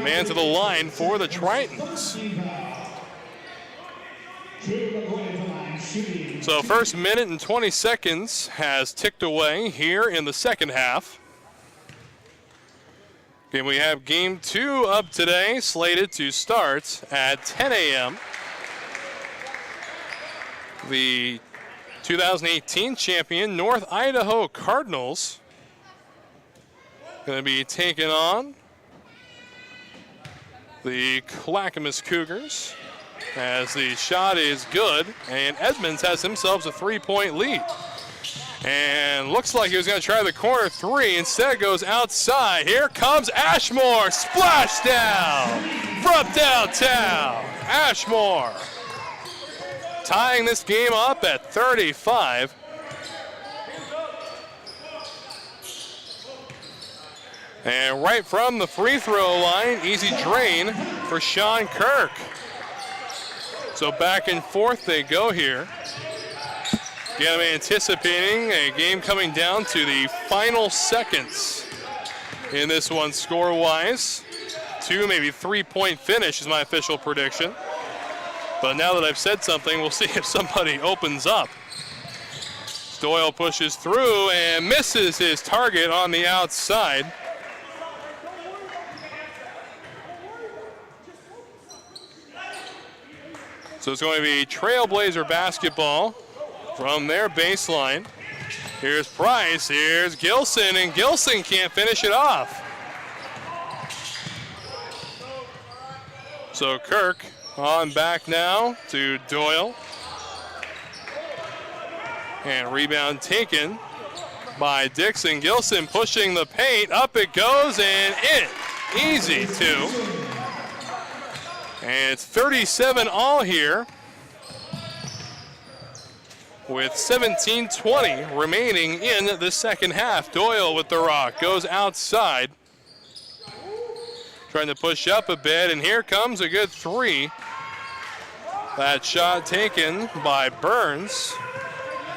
S1: man to the line for the Tritons. So first minute and 20 seconds has ticked away here in the second half. Okay, we have game 2 up today, slated to start at 10 a.m. The 2018 champion North Idaho Cardinals going to be taking on the Clackamas Cougars as the shot is good, and Edmonds has themselves a 3-point lead. And looks like he was going to try the corner 3. Instead goes outside. Here comes Ashmore. Splash down from downtown. Ashmore tying this game up at 35. And right from the free throw line, easy drain for Sean Kirk. So back and forth they go here. Again, I'm anticipating a game coming down to the final seconds in this one score-wise. 2, maybe 3-point finish is my official prediction. But now that I've said something, we'll see if somebody opens up. Doyle pushes through and misses his target on the outside. So it's going to be Trailblazer basketball from their baseline. Here's Price, here's Gilson, and Gilson can't finish it off. So Kirk on back now to Doyle. And rebound taken by Dixon. Gilson pushing the paint, up it goes, and in. Easy two. And it's 37 all here with 17:20 remaining in the second half. Doyle with the rock, goes outside. Trying to push up a bit, and here comes a good 3 That shot taken by Burns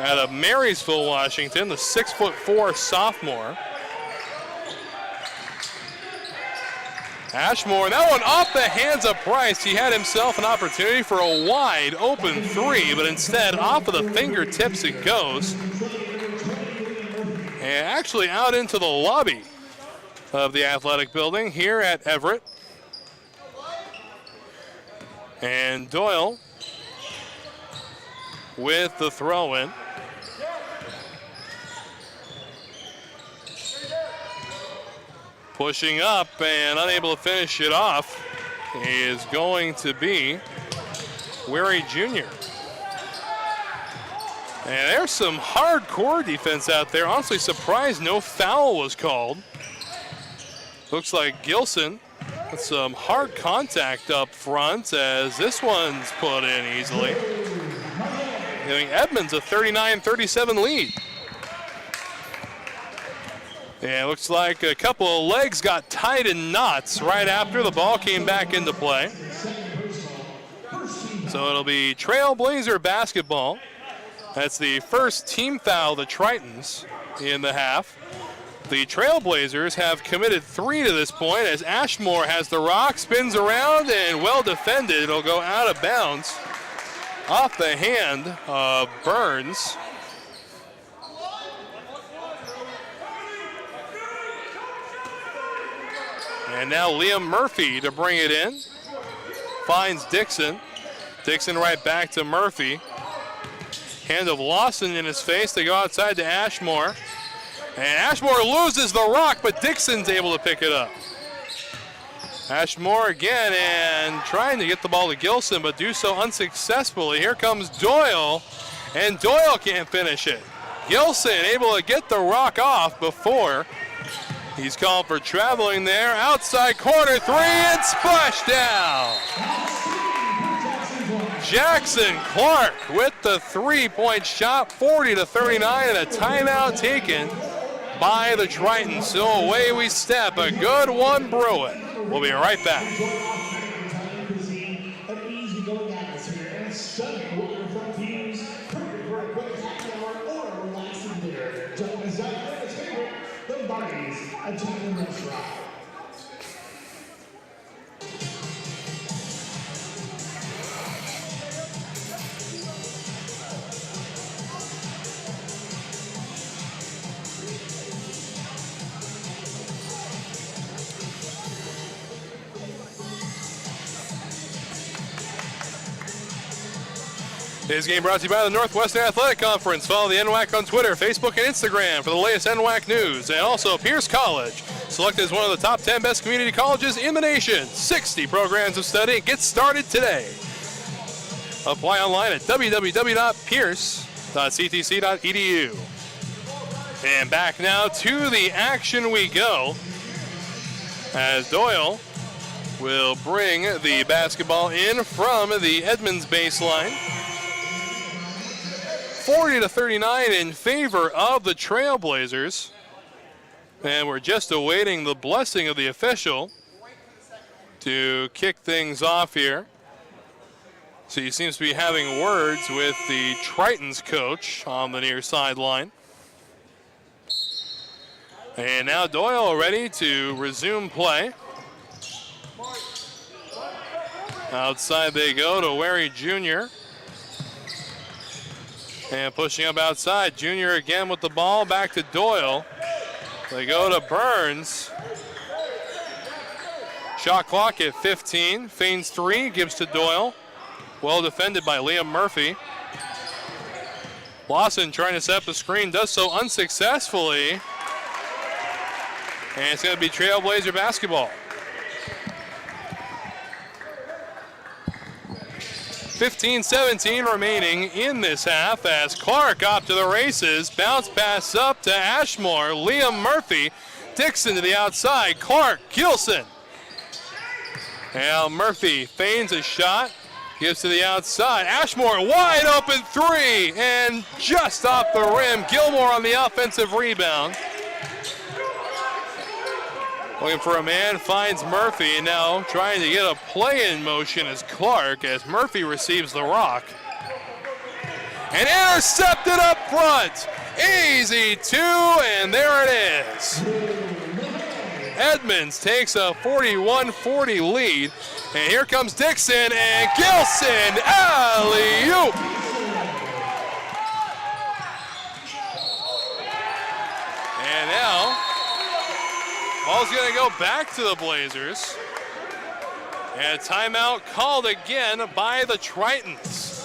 S1: out of Marysville, Washington, the 6'4" sophomore. Ashmore, that one off the hands of Price. He had himself an opportunity for a wide open three, but instead off of the fingertips it goes. And actually out into the lobby of the athletic building here at Everett. And Doyle with the throw-in. Pushing up and unable to finish it off is going to be Wary Jr. And there's some hardcore defense out there. Honestly surprised no foul was called. Looks like Gilson with some hard contact up front as this one's put in easily. Giving Edmonds a 39-37 lead. Yeah, it looks like a couple of legs got tied in knots right after the ball came back into play. So it'll be Trailblazer basketball. That's the first team foul of the Tritons in the half. The Trailblazers have committed 3 to this point as Ashmore has the rock, spins around, and well defended. It'll go out of bounds off the hand of Burns. And now Liam Murphy to bring it in. Finds Dixon. Dixon right back to Murphy. Hand of Lawson in his face. They go outside to Ashmore. And Ashmore loses the rock, but Dixon's able to pick it up. Ashmore again and trying to get the ball to Gilson, but do so unsuccessfully. Here comes Doyle, and Doyle can't finish it. Gilson able to get the rock off before he's called for traveling there. Outside corner 3 and splash down. Jackson Clark with the 3-point shot, 40-39, and a timeout taken by the Tritons. So away we step. A good one brewing. We'll be right back. Today's game brought to you by the Northwestern Athletic Conference. Follow the NWAC on Twitter, Facebook, and Instagram for the latest NWAC news. And also Pierce College, selected as one of the top 10 best community colleges in the nation. 60 programs of study. Get started today. Apply online at www.pierce.ctc.edu. And back now to the action we go as Doyle will bring the basketball in from the Edmonds baseline. 40-39 in favor of the Trailblazers. And we're just awaiting the blessing of the official to kick things off here. So he seems to be having words with the Tritons coach on the near sideline. And now Doyle ready to resume play. Outside they go to Wary Jr. And pushing up outside, Jr. again with the ball, back to Doyle. They go to Burns. Shot clock at 15, feigns 3, gives to Doyle. Well defended by Liam Murphy. Lawson trying to set up the screen, does so unsuccessfully. And it's going to be Trailblazer basketball. 15-17 remaining in this half as Clark off to the races. Bounce pass up to Ashmore. Liam Murphy. Dixon to the outside. Clark, Gilson. Now Murphy feigns a shot. Gives to the outside. Ashmore wide open 3. And just off the rim. Gilmore on the offensive rebound.
S2: Looking for a man, finds Murphy, and now trying to get a play in motion is Clark as Murphy receives the rock. And intercepted up front. Easy two, and there it is. Edmonds takes a 41-40 lead. And here comes Dixon and Gilson, alley-oop. And now, ball's gonna go back to the Blazers. And a timeout called again by the Tritons.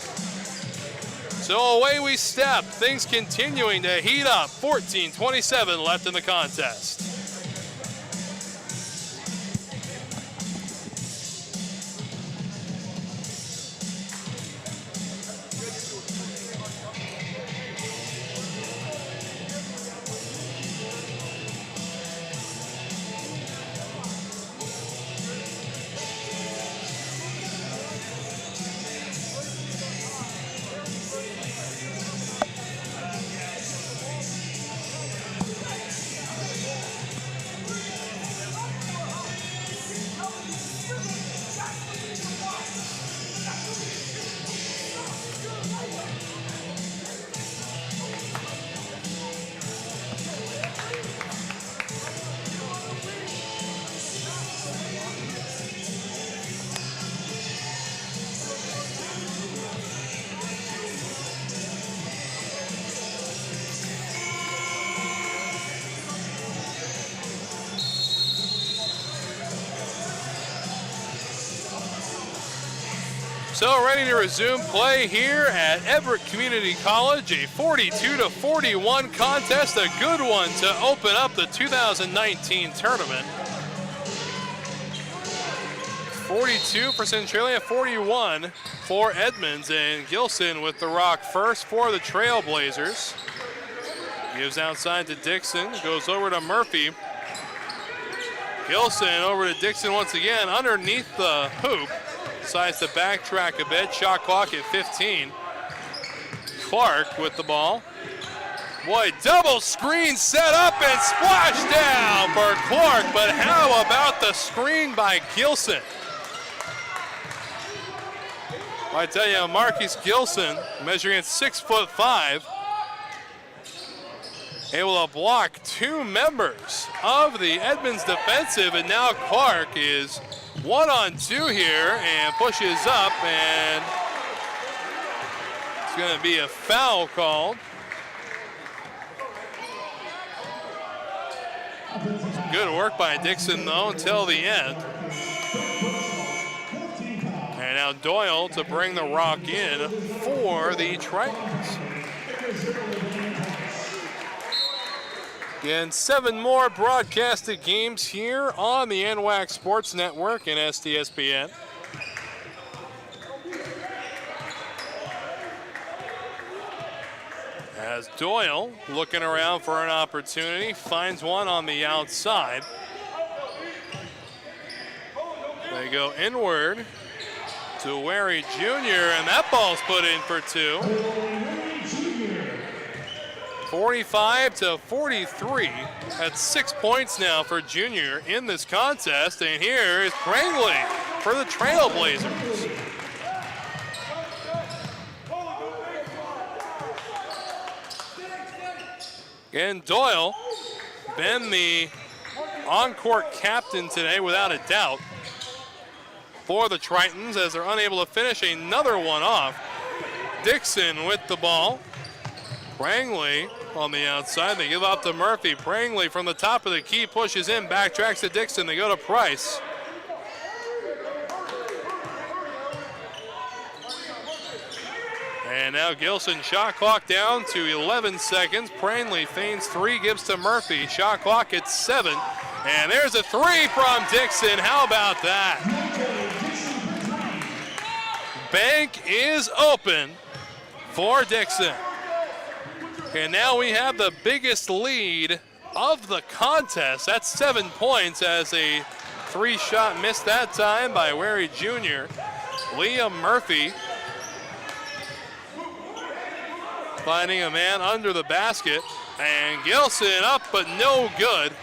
S2: So away we step, things continuing to heat up. 14-27 left in the contest. So ready to resume play here at Everett Community College, a 42-41 contest, a good one to open up the 2019 tournament. 42 for Centralia, 41 for Edmonds, and Gilson with the rock first for the Trailblazers. Gives outside to Dixon, goes over to Murphy. Gilson over to Dixon once again, underneath the hoop. Decides to backtrack a bit. Shot clock at 15. Clark with the ball. Boy, double screen set up and splash down for Clark, but how about the screen by Gilson? I tell you, Marcus Gilson, measuring at 6'5", able to block two members of the Edmonds defensive, and now Clark is 1-on-2 here and pushes up, and it's going to be a foul called. Good work by Dixon, though, until the end. And now Doyle to bring the rock in for the Tritons. Again, 7 more broadcasted games here on the NWAC Sports Network and STSPN. As Doyle looking around for an opportunity, finds one on the outside. They go inward to Wary Jr., and that ball's put in for two. 45-43. That's 6 points now for Junior in this contest. And here is Prangley for the Trailblazers. And Doyle, been the on-court captain today without a doubt for the Tritons as they're unable to finish another one off. Dixon with the ball. Prangley on the outside. They give up to Murphy. Prangley from the top of the key pushes in, backtracks to Dixon. They go to Price. And now Gilson, shot clock down to 11 seconds. Prangley feigns 3, gives to Murphy. Shot clock at 7. And there's a 3 from Dixon. How about that? Bank is open for Dixon. And now we have the biggest lead of the contest. That's 7 points as a 3-shot miss that time by Wary Jr. Liam Murphy finding a man under the basket. And Gilson up, but no good.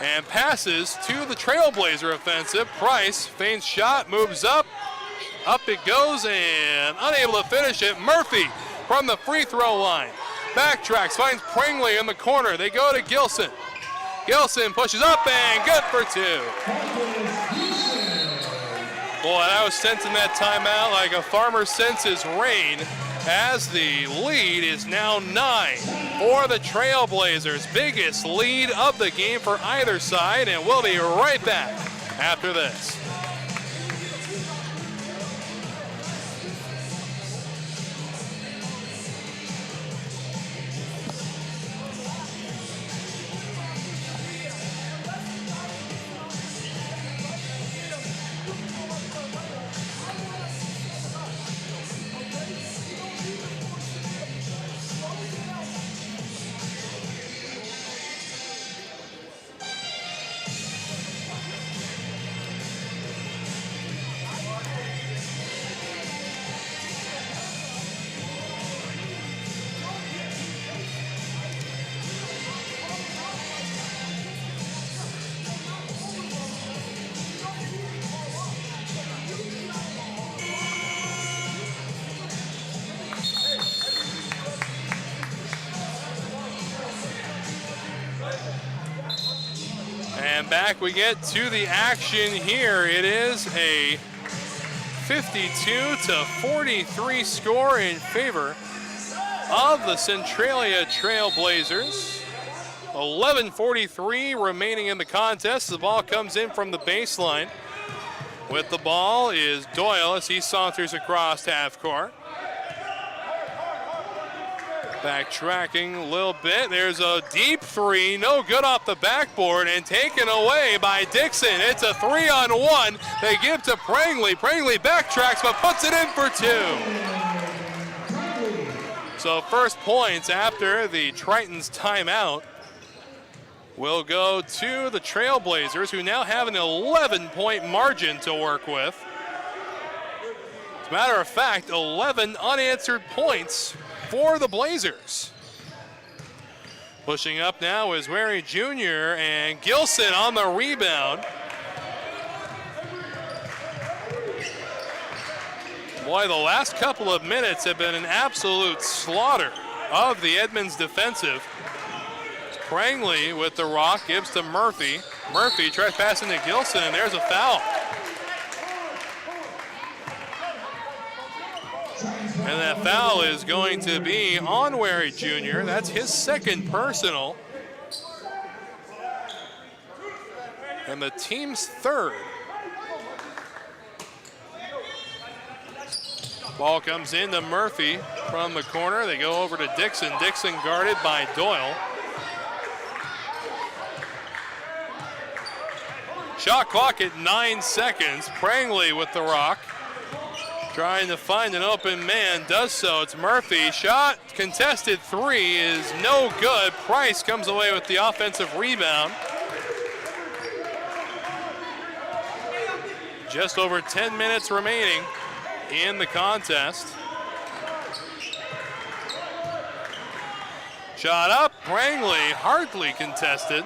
S2: and passes to the Trailblazer offensive. Price feigns shot, moves up. Up it goes, and unable to finish it. Murphy from the free throw line. Backtracks, finds Pringley in the corner. They go to Gilson. Gilson pushes up and good for two. Boy, I was sensing that timeout like a farmer senses rain, as the lead is now 9 for the Trailblazers. Biggest lead of the game for either side, and we'll be right back after this. And back we get to the action here. It is a 52-43 score in favor of the Centralia Trailblazers. 11:43 remaining in the contest. The ball comes in from the baseline. With the ball is Doyle as he saunters across half court. Backtracking a little bit. There's a deep three, no good off the backboard, and taken away by Dixon. It's a 3-on-1. They give to Pringley. Pringley backtracks but puts it in for two. So first points after the Tritons timeout will go to the Trailblazers, who now have an 11-point margin to work with. As a matter of fact, 11 unanswered points for the Blazers. Pushing up now is Wary Jr. and Gilson on the rebound. Boy, the last couple of minutes have been an absolute slaughter of the Edmonds defensive. Pringley with the rock, gives to Murphy. Murphy tries passing to Gilson, and there's a foul. And that foul is going to be on Wary Jr. That's his second personal. And the team's third. Ball comes into Murphy from the corner. They go over to Dixon. Dixon guarded by Doyle. Shot clock at 9 seconds. Pringley with the rock. Trying to find an open man, does so. It's Murphy. Shot contested three is no good. Price comes away with the offensive rebound. Just over 10 minutes remaining in the contest. Shot up, Pringley, hardly contested.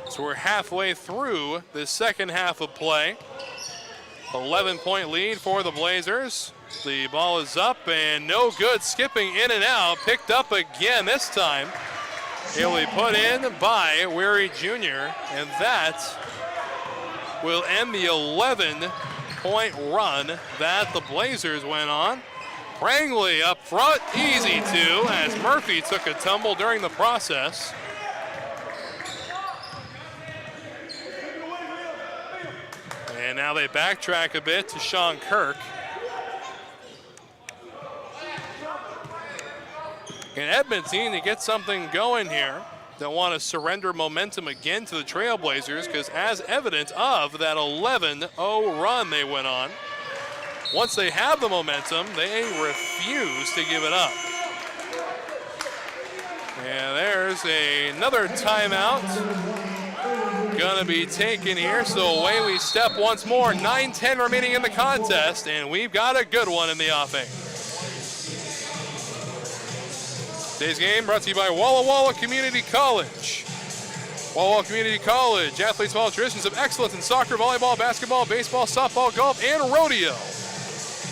S2: So we're halfway through the second half of play. 11-point lead for the Blazers. The ball is up and no good, skipping in and out. Picked up again this time. It'll be put in by Wary Jr. And that will end the 11-point run that the Blazers went on. Pringley up front, easy two, as Murphy took a tumble during the process. And now they backtrack a bit to Sean Kirk. And Edmonds needing to get something going here. They want to surrender momentum again to the Trailblazers, because as evidence of that 11-0 run they went on, once they have the momentum, they refuse to give it up. And there's another timeout gonna be taken here, so away we step once more. 9-10 remaining in the contest, and we've got a good one in the offing. Today's game brought to you by Walla Walla Community College. Walla Walla Community College, athletes follow traditions of excellence in soccer, volleyball, basketball, baseball, softball, golf, and rodeo.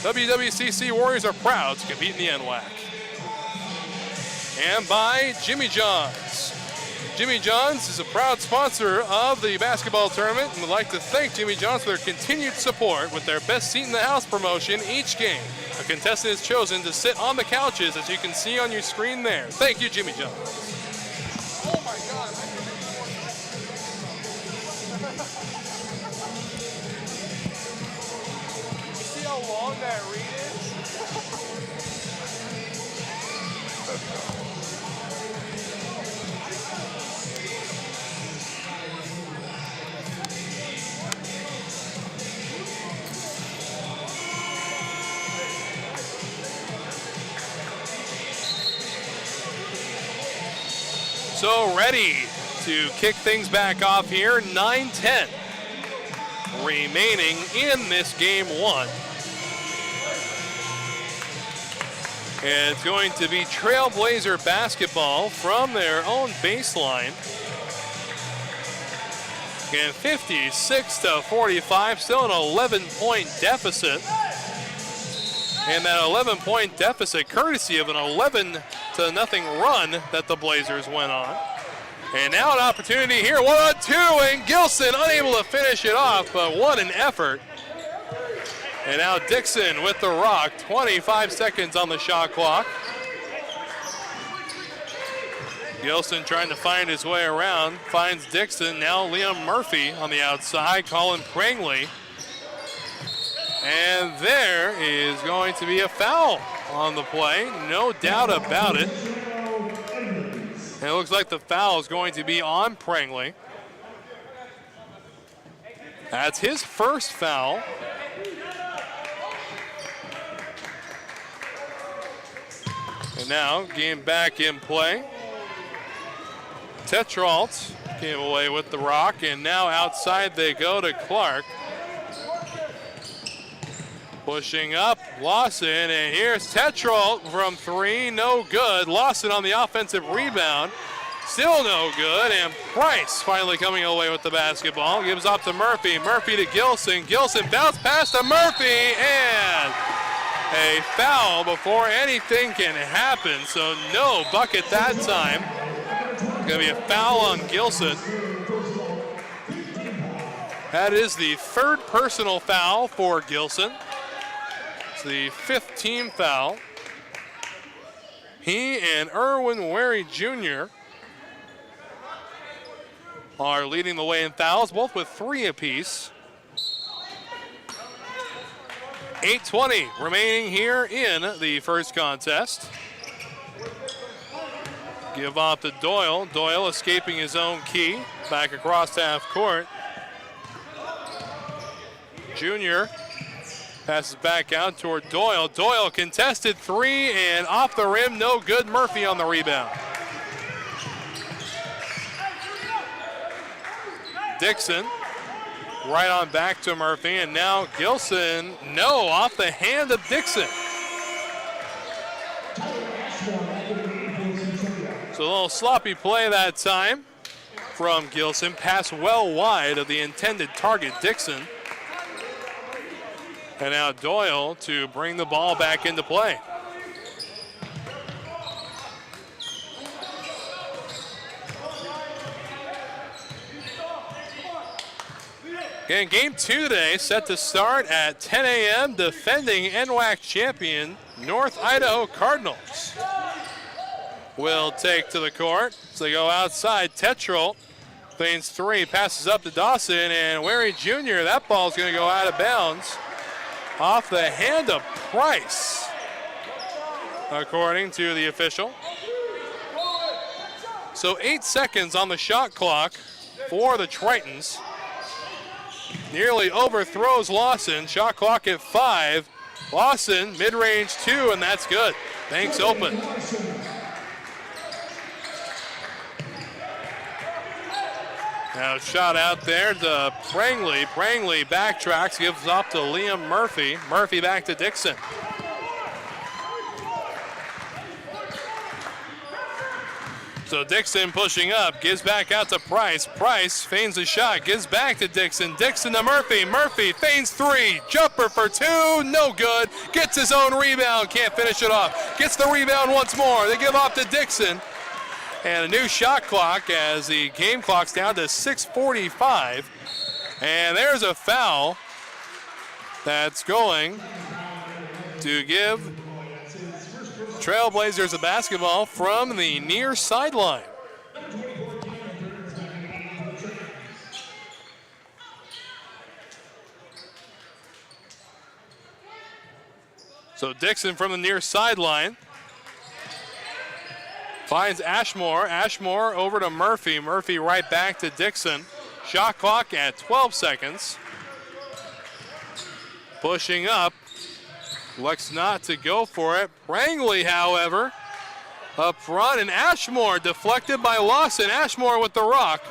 S2: WWCC Warriors are proud to compete in the NWAC. And by Jimmy John's. Jimmy John's is a proud sponsor of the basketball tournament and would like to thank Jimmy John's for their continued support with their Best Seat in the House promotion each game. A contestant is chosen to sit on the couches, as you can see on your screen there. Thank you, Jimmy John's. Oh my God. You see how long that read is? So ready to kick things back off here. 9-10 remaining in this game one. And it's going to be Trailblazer basketball from their own baseline. And 56-45, still an 11-point deficit. And that 11-point deficit courtesy of an 11-0 run that the Blazers went on. And now an opportunity here, 1-on-2, and Gilson unable to finish it off, but what an effort. And now Dixon with the rock, 25 seconds on the shot clock. Gilson trying to find his way around, finds Dixon, now Liam Murphy on the outside, Colin Prangley. And there is going to be a foul on the play, no doubt about it. And it looks like the foul is going to be on Prangley. That's his first foul. And now, game back in play. Tetrault came away with the rock, and now outside they go to Clark. Pushing up, Lawson, and here's Tetrault from three, no good. Lawson on the offensive rebound, still no good, and Price finally coming away with the basketball. Gives up to Murphy, Murphy to Gilson, Gilson bounce pass to Murphy, and a foul before anything can happen, so no bucket that time. It's gonna be a foul on Gilson. That is the third personal foul for Gilson. It's the fifth team foul. He and Erwin Wary Jr. are leading the way in fouls, both with 3 apiece. 8:20 remaining here in the first contest. Give off to Doyle. Doyle escaping his own key. Back across half court. Junior passes back out toward Doyle. Doyle contested 3 and off the rim, no good. Murphy on the rebound. Dixon right on back to Murphy, and now Gilson, no, off the hand of Dixon. So a little sloppy play that time from Gilson. Pass well wide of the intended target, Dixon. And now Doyle to bring the ball back into play. And game 2 today set to start at 10 a.m. Defending NWAC champion North Idaho Cardinals will take to the court. So they go outside. Tetrault feigns 3, passes up to Dawson, and Wary Jr., that ball's going to go out of bounds off the hand of Price, according to the official. So 8 seconds on the shot clock for the Tritons. Nearly overthrows Lawson. Shot clock at 5. Lawson, mid-range 2, and that's good. Banks open. Now shot out there to Prangley. Prangley backtracks, gives up to Liam Murphy. Murphy back to Dixon. So Dixon pushing up, gives back out to Price. Price feigns a shot, gives back to Dixon. Dixon to Murphy. Murphy feigns three. Jumper for two, no good. Gets his own rebound, can't finish it off. Gets the rebound once more. They give off to Dixon. And a new shot clock as the game clock's down to 6:45. And there's a foul that's going to give Trailblazers a basketball from the near sideline. So Dixon from the near sideline finds Ashmore. Ashmore over to Murphy. Murphy right back to Dixon. Shot clock at 12 seconds. Pushing up. Looks not to go for it. Prangley, however, up front, and Ashmore deflected by Lawson. Ashmore with the rock.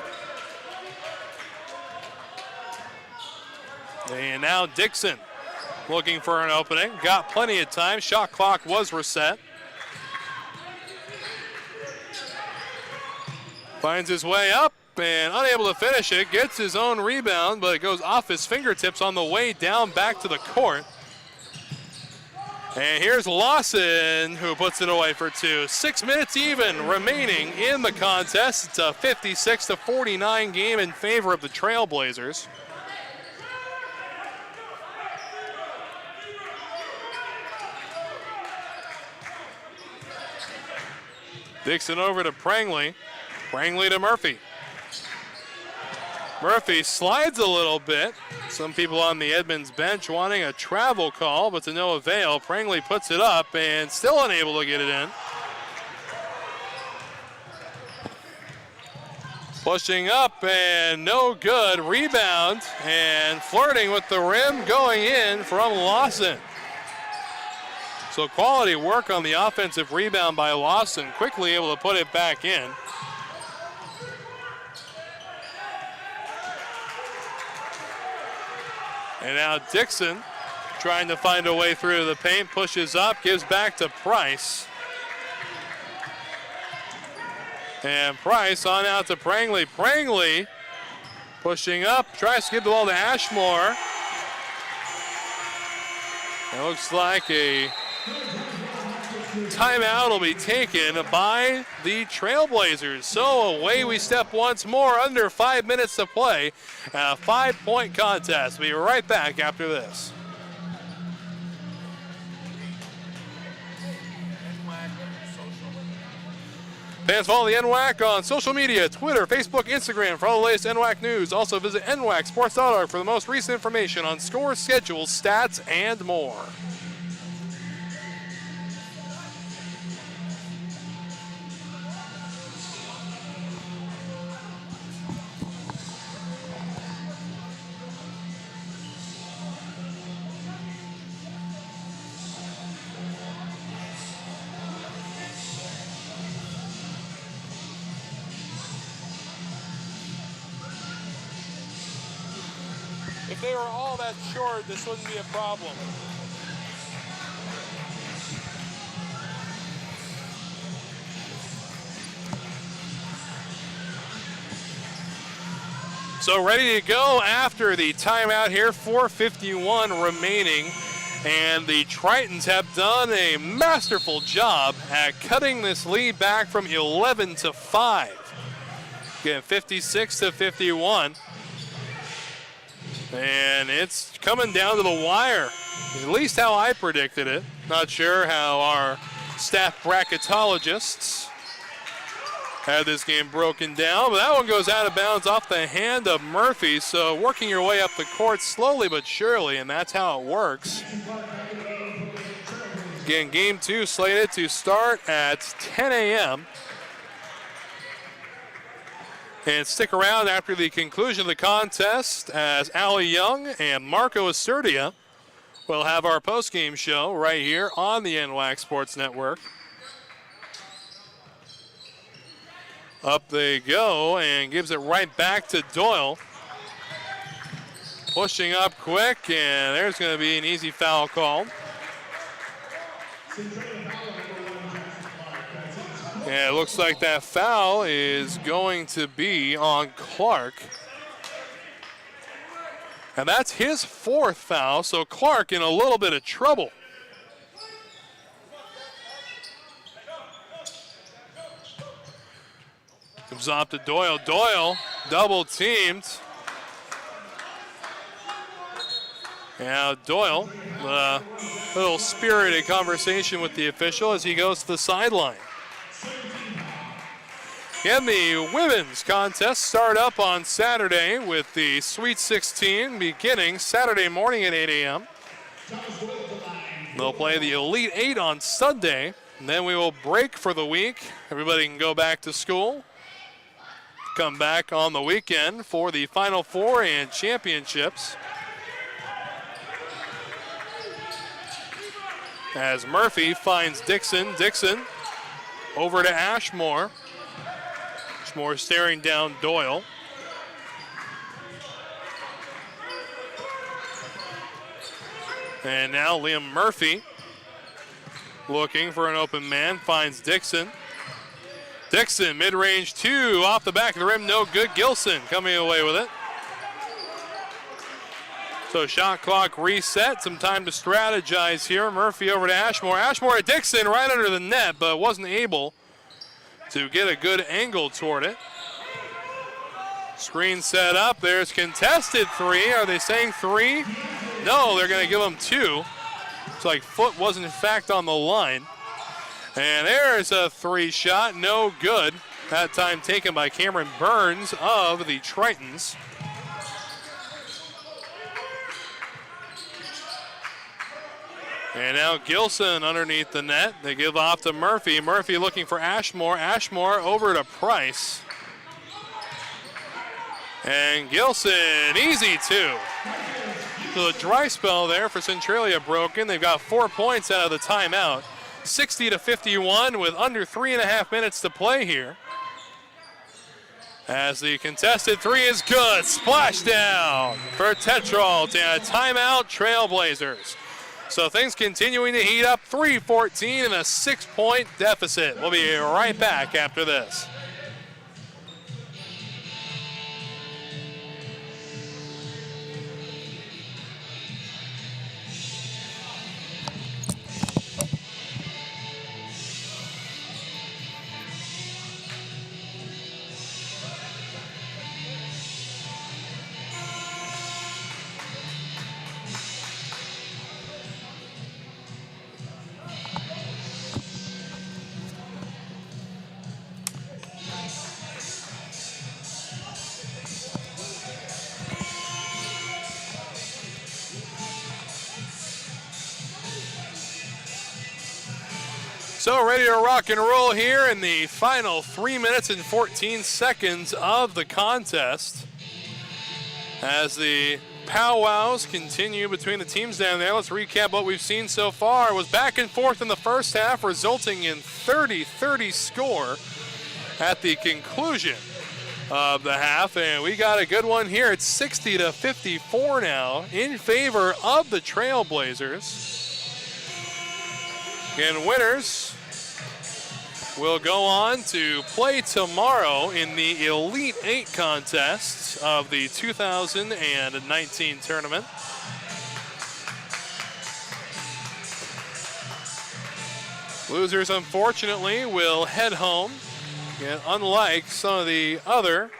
S2: And now Dixon looking for an opening. Got plenty of time. Shot clock was reset. Finds his way up and unable to finish it. Gets his own rebound, but it goes off his fingertips on the way down back to the court. And here's Lawson, who puts it away for two. 6 minutes even remaining in the contest. It's a 56-49 game in favor of the Trailblazers. Dixon over to Prangley. Prangley to Murphy. Murphy slides a little bit. Some people on the Edmonds bench wanting a travel call, but to no avail. Prangley puts it up and still unable to get it in. Pushing up and no good. Rebound and flirting with the rim going in from Lawson. So quality work on the offensive rebound by Lawson. Quickly able to put it back in. And now Dixon trying to find a way through the paint, pushes up, gives back to Price. And Price on out to Prangley. Prangley pushing up, tries to give the ball to Ashmore. It looks like a timeout will be taken by the Trailblazers. So away we step once more, under 5 minutes to play. A 5-point contest. We'll be right back after this. Fans, follow the NWAC on social media, Twitter, Facebook, Instagram for all the latest NWAC news. Also visit NWACsports.org for the most recent information on scores, schedules, stats, and more. If they were all that short, this wouldn't be a problem. So ready to go after the timeout here, 4:51 remaining. And the Tritons have done a masterful job at cutting this lead back from 11 to 5. Again, 56-51. And it's coming down to the wire, at least how I predicted it. Not sure how our staff bracketologists had this game broken down, but that one goes out of bounds off the hand of Murphy. So working your way up the court slowly but surely, and that's how it works. Again, game two slated to start at 10 a.m. And stick around after the conclusion of the contest as Allie Young and Marco Acerdia will have our post-game show right here on the NWAC Sports Network. Up they go and gives it right back to Doyle. Pushing up quick, and there's going to be an easy foul called. And it looks like that foul is going to be on Clark. And that's his 4th foul, so Clark in a little bit of trouble. Comes off to Doyle. Doyle double teamed. Now Doyle, a little spirited conversation with the official as he goes to the sideline. And the women's contest start up on Saturday with the Sweet 16 beginning Saturday morning at 8 a.m. They'll play the Elite 8 on Sunday, and then we will break for the week. Everybody can go back to school. Come back on the weekend for the Final Four and championships. As Murphy finds Dixon. Dixon over to Ashmore. Ashmore staring down Doyle. And now Liam Murphy looking for an open man, finds Dixon. Dixon, mid-range 2, off the back of the rim, no good. Gilson coming away with it. So shot clock reset, some time to strategize here. Murphy over to Ashmore. Ashmore to Dixon, right under the net, but wasn't able to get a good angle toward it. Screen set up, there's contested 3. Are they saying 3? No, they're gonna give them 2. It's like foot wasn't in fact on the line. And there's a 3 shot, no good. That time taken by Cameron Burns of the Tritons. And now Gilson underneath the net. They give off to Murphy. Murphy looking for Ashmore. Ashmore over to Price. And Gilson, easy 2. So the dry spell there for Centralia broken. They've got 4 points out of the timeout. 60-51 with under 3.5 minutes to play here. As the contested 3 is good. Splashdown for Tetrol. Timeout, Trailblazers. So things continuing to heat up. 3:14 and a 6-point deficit. We'll be right back after this. So ready to rock and roll here in the final 3 minutes and 14 seconds of the contest. As the powwows continue between the teams down there, let's recap what we've seen so far. It was back and forth in the first half, resulting in 30-30 score at the conclusion of the half. And we got a good one here. It's 60-54 now in favor of the Trailblazers. And winners will go on to play tomorrow in the Elite 8 contest of the 2019 tournament. Losers, unfortunately, will head home. And unlike some of the other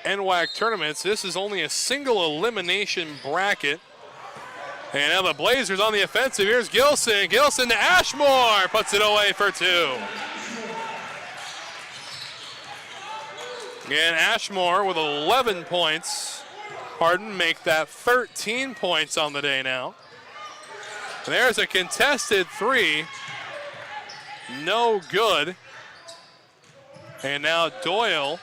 S2: NWAC tournaments, this is only a single elimination bracket. And now the Blazers on the offensive. Here's Gilson. Gilson to Ashmore. Puts it away for 2. And Ashmore with 11 points. Make that 13 points on the day now. And there's a contested 3. No good. And now Doyle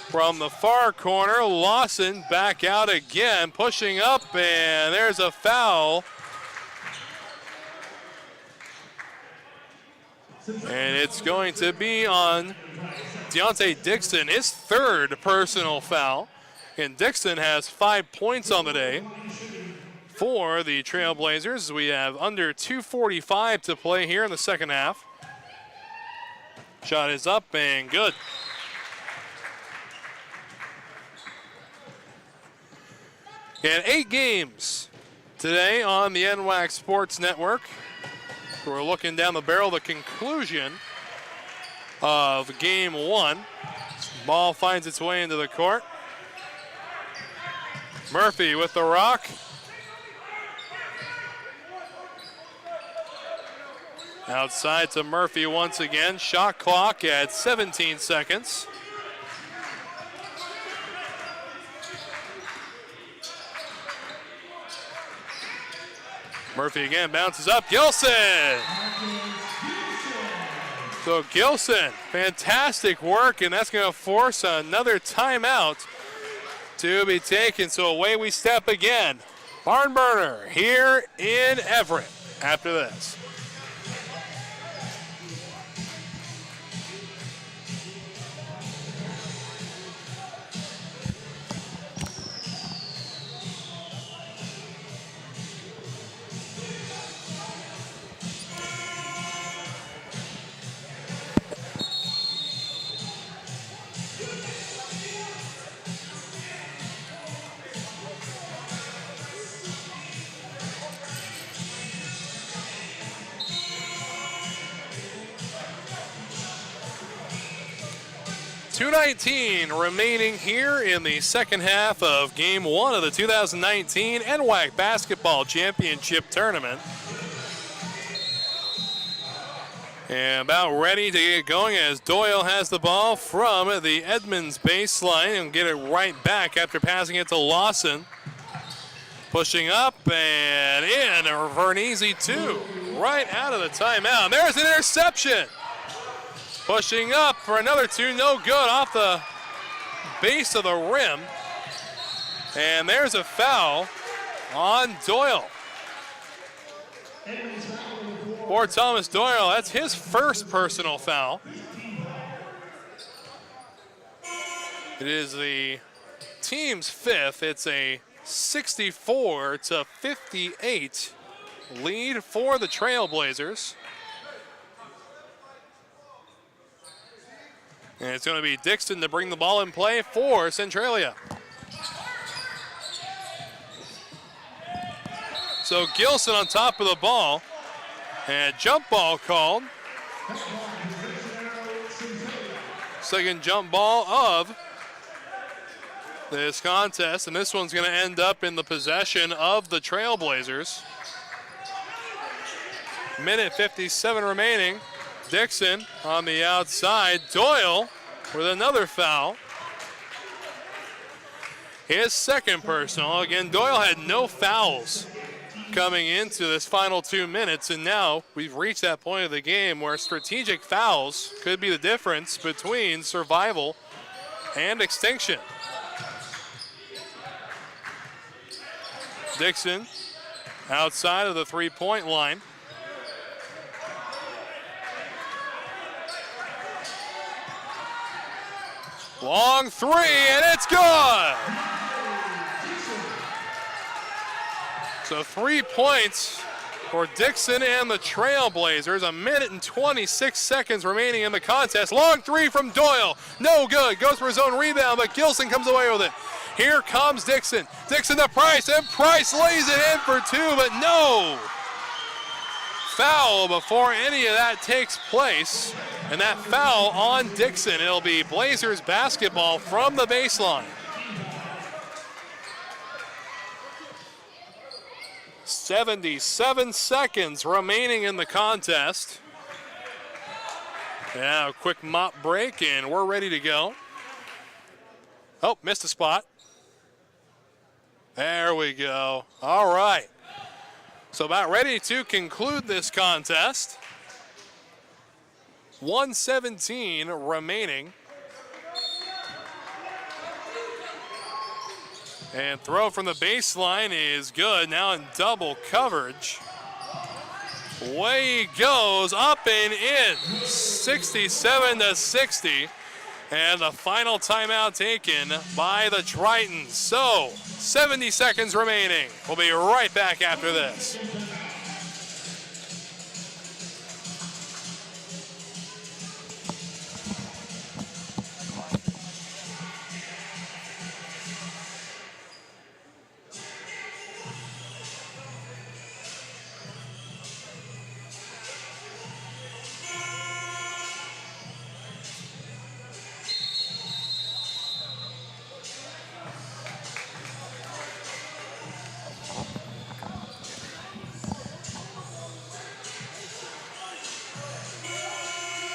S2: from the far corner. Lawson back out again, pushing up, and there's a foul. And it's going to be on Deontay Dixon, his 3rd personal foul. And Dixon has 5 points on the day. for the Trailblazers. We have under 2:45 to play here in the second half. Shot is up and good. And 8 games today on the NWAC Sports Network. We're looking down the barrel, the conclusion of game 1. Ball finds its way into the court. Murphy with the rock. Outside to Murphy once again. Shot clock at 17 seconds. Murphy again bounces up. Gilson! So Gilson, fantastic work, and that's going to force another timeout to be taken. So away we step again. Barn burner here in Everett after this. .219 remaining here in the second half of game 1 of the 2019 NWAC Basketball Championship Tournament. And about ready to get going as Doyle has the ball from the Edmonds baseline and get it right back after passing it to Lawson. Pushing up and in for an easy 2 right out of the timeout. There's an interception. Pushing up for another 2, no good off the base of the rim. And there's a foul on Doyle. For Thomas Doyle, that's his first personal foul. It is the team's 5th. It's a 64-58 lead for the Trailblazers. And it's going to be Dixon to bring the ball in play for Centralia. So Gilson on top of the ball. And jump ball called. Second jump ball of this contest. And this one's going to end up in the possession of the Trailblazers. Minute 57 remaining. Dixon on the outside. Doyle with another foul. His second personal. Again, Doyle had no fouls coming into this final 2 minutes, and now we've reached that point of the game where strategic fouls could be the difference between survival and extinction. Dixon outside of the three-point line. Long 3, and it's good! So 3 points for Dixon and the Trailblazers. 1 minute and 26 seconds remaining in the contest. Long 3 from Doyle. No good. Goes for his own rebound, but Gilson comes away with it. Here comes Dixon. Dixon to Price, and Price lays it in for 2, but no! Foul before any of that takes place. And that foul on Dixon. It'll be Blazers basketball from the baseline. 77 seconds remaining in the contest. Now a quick mop break and we're ready to go. Oh, missed a spot. There we go. All right. So about ready to conclude this contest. 1:17 remaining. And throw from the baseline is good. Now in double coverage. Way he goes, up and in. 67-60. And the final timeout taken by the Tritons. So, 70 seconds remaining. We'll be right back after this.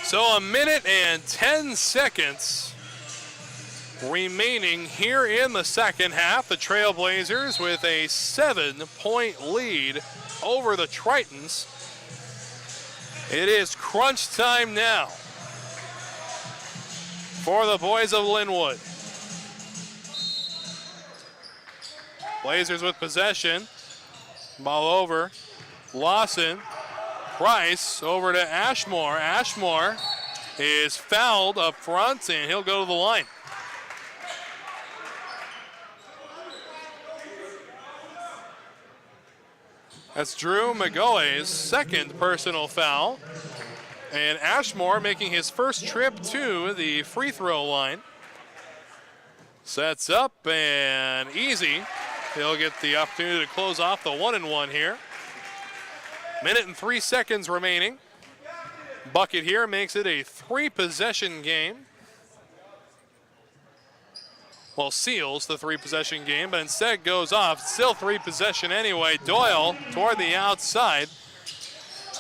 S2: So a minute and 10 seconds remaining here in the second half. The Trailblazers with a 7-point lead over the Tritons. It is crunch time now for the boys of Linwood. Blazers with possession. Ball over. Lawson. Price over to Ashmore. Ashmore is fouled up front, and he'll go to the line. That's Drew McGoey's second personal foul. And Ashmore making his first trip to the free throw line. Sets up and easy. He'll get the opportunity to close off the 1-and-1 here. Minute and 3 seconds remaining. Bucket here makes it a 3-possession game. Well, seals the 3-possession game, but instead goes off. Still 3-possession anyway. Doyle toward the outside.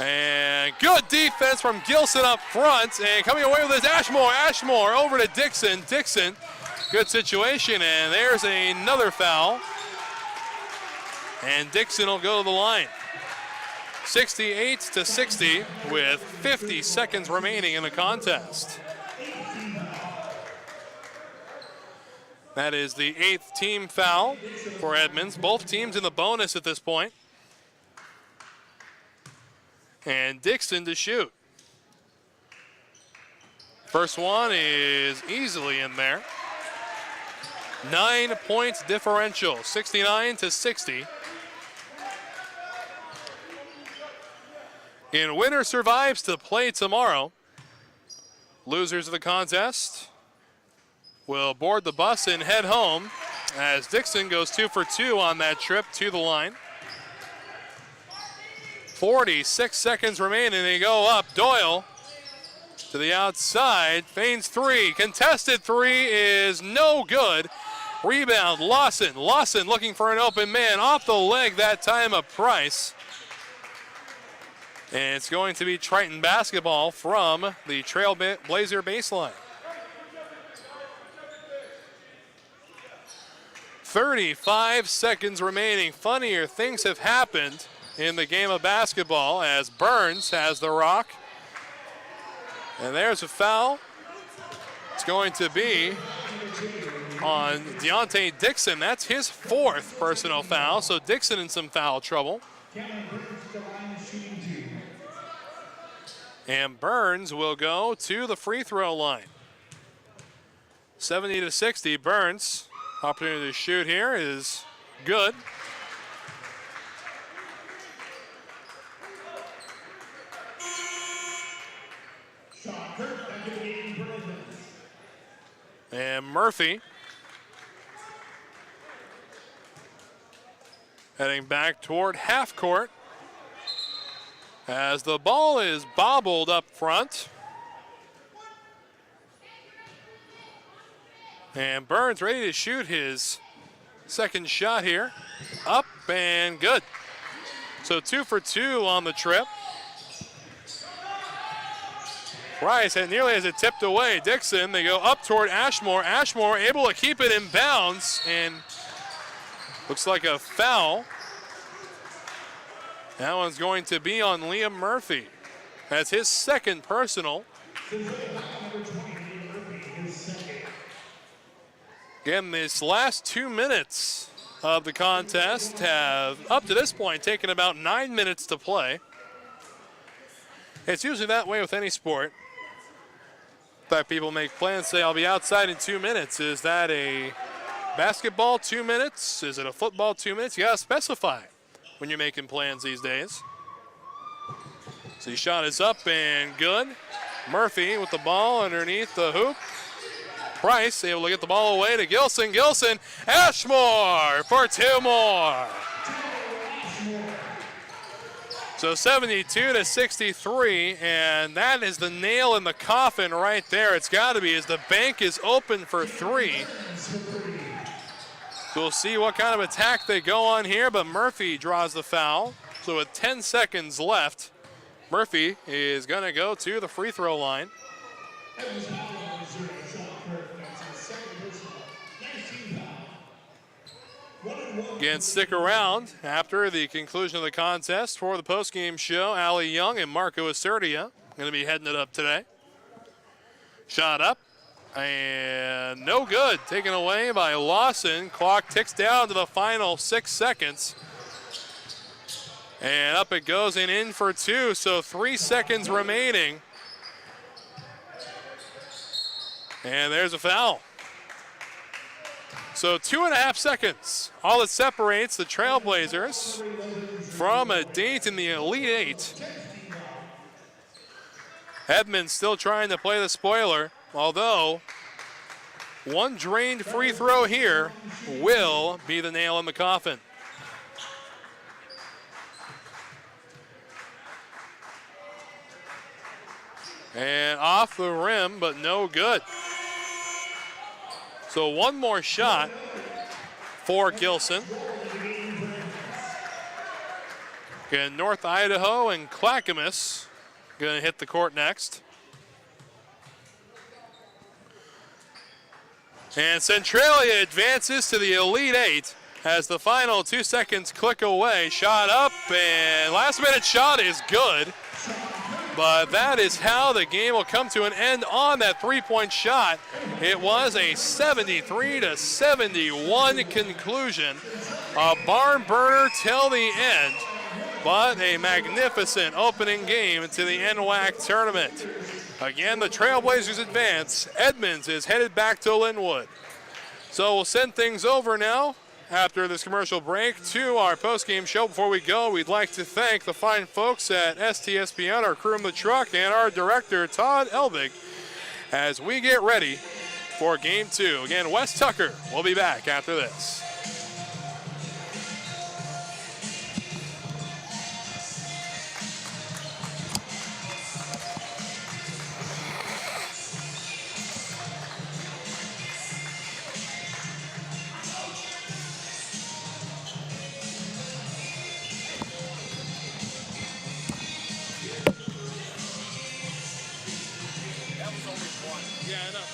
S2: And good defense from Gilson up front. And coming away with this Ashmore. Ashmore over to Dixon. Dixon, good situation. And there's another foul. And Dixon will go to the line. 68-60 with 50 seconds remaining in the contest. That is the 8th team foul for Edmonds. Both teams in the bonus at this point. And Dixon to shoot. First one is easily in there. 9 points differential, 69-60. And winner survives to play tomorrow. Losers of the contest will board the bus and head home as Dixon goes 2 for 2 on that trip to the line. 46 seconds remaining. They go up. Doyle to the outside. Feigns 3. Contested 3 is no good. Rebound, Lawson. Lawson looking for an open man. Off the leg that time of Price. And it's going to be Triton basketball from the Trailblazer baseline. 35 seconds remaining. Funnier things have happened in the game of basketball as Burns has the rock. And there's a foul. It's going to be on Deontay Dixon. That's his 4th personal foul. So Dixon in some foul trouble. And Burns will go to the free throw line. 70-60, Burns. Opportunity to shoot here is good. And Murphy heading back toward half court as the ball is bobbled up front. And Burns ready to shoot his second shot here. Up and good. So 2 for 2 on the trip. Price nearly has it tipped away. Dixon, they go up toward Ashmore. Ashmore able to keep it in bounds, and looks like a foul. That one's going to be on Liam Murphy. That's his second personal. Again, this last 2 minutes of the contest have, up to this point, taken about 9 minutes to play. It's usually that way with any sport. In fact, people make plans, say, I'll be outside in 2 minutes. Is that a basketball 2 minutes? Is it a football 2 minutes? You got to specify when you're making plans these days. So the shot is up and good. Murphy with the ball underneath the hoop. Price able to get the ball away to Gilson. Gilson, Ashmore for 2 more. So 72-63, and that is the nail in the coffin right there. It's got to be, as the bank is open for 3. So we'll see what kind of attack they go on here, but Murphy draws the foul. So with 10 seconds left, Murphy is going to go to the free throw line. Again, stick around after the conclusion of the contest for the postgame show. Allie Young and Marco Acertia going to be heading it up today. Shot up and no good. Taken away by Lawson. Clock ticks down to the final 6 seconds. And up it goes and in for 2, so 3 seconds remaining. And there's a foul. So 2.5 seconds, all that separates the Trailblazers from a date in the Elite Eight. Edmonds still trying to play the spoiler, although one drained free throw here will be the nail in the coffin. And off the rim, but no good. So one more shot for Gilson. Again, North Idaho and Clackamas going to hit the court next. And Centralia advances to the Elite Eight as the final 2 seconds click away. Shot up, and last minute shot is good. But that is how the game will come to an end on that three-point shot. It was a 73-71 conclusion. A barn burner till the end, but a magnificent opening game to the NWAC tournament. Again, the Trailblazers advance. Edmonds is headed back to Linwood. So we'll send things over now after this commercial break to our post-game show. Before we go, we'd like to thank the fine folks at STSPN, our crew in the truck, and our director, Todd Elvig, as we get ready for Game 2. Again, Wes Tucker will be back after this. Yeah, I know.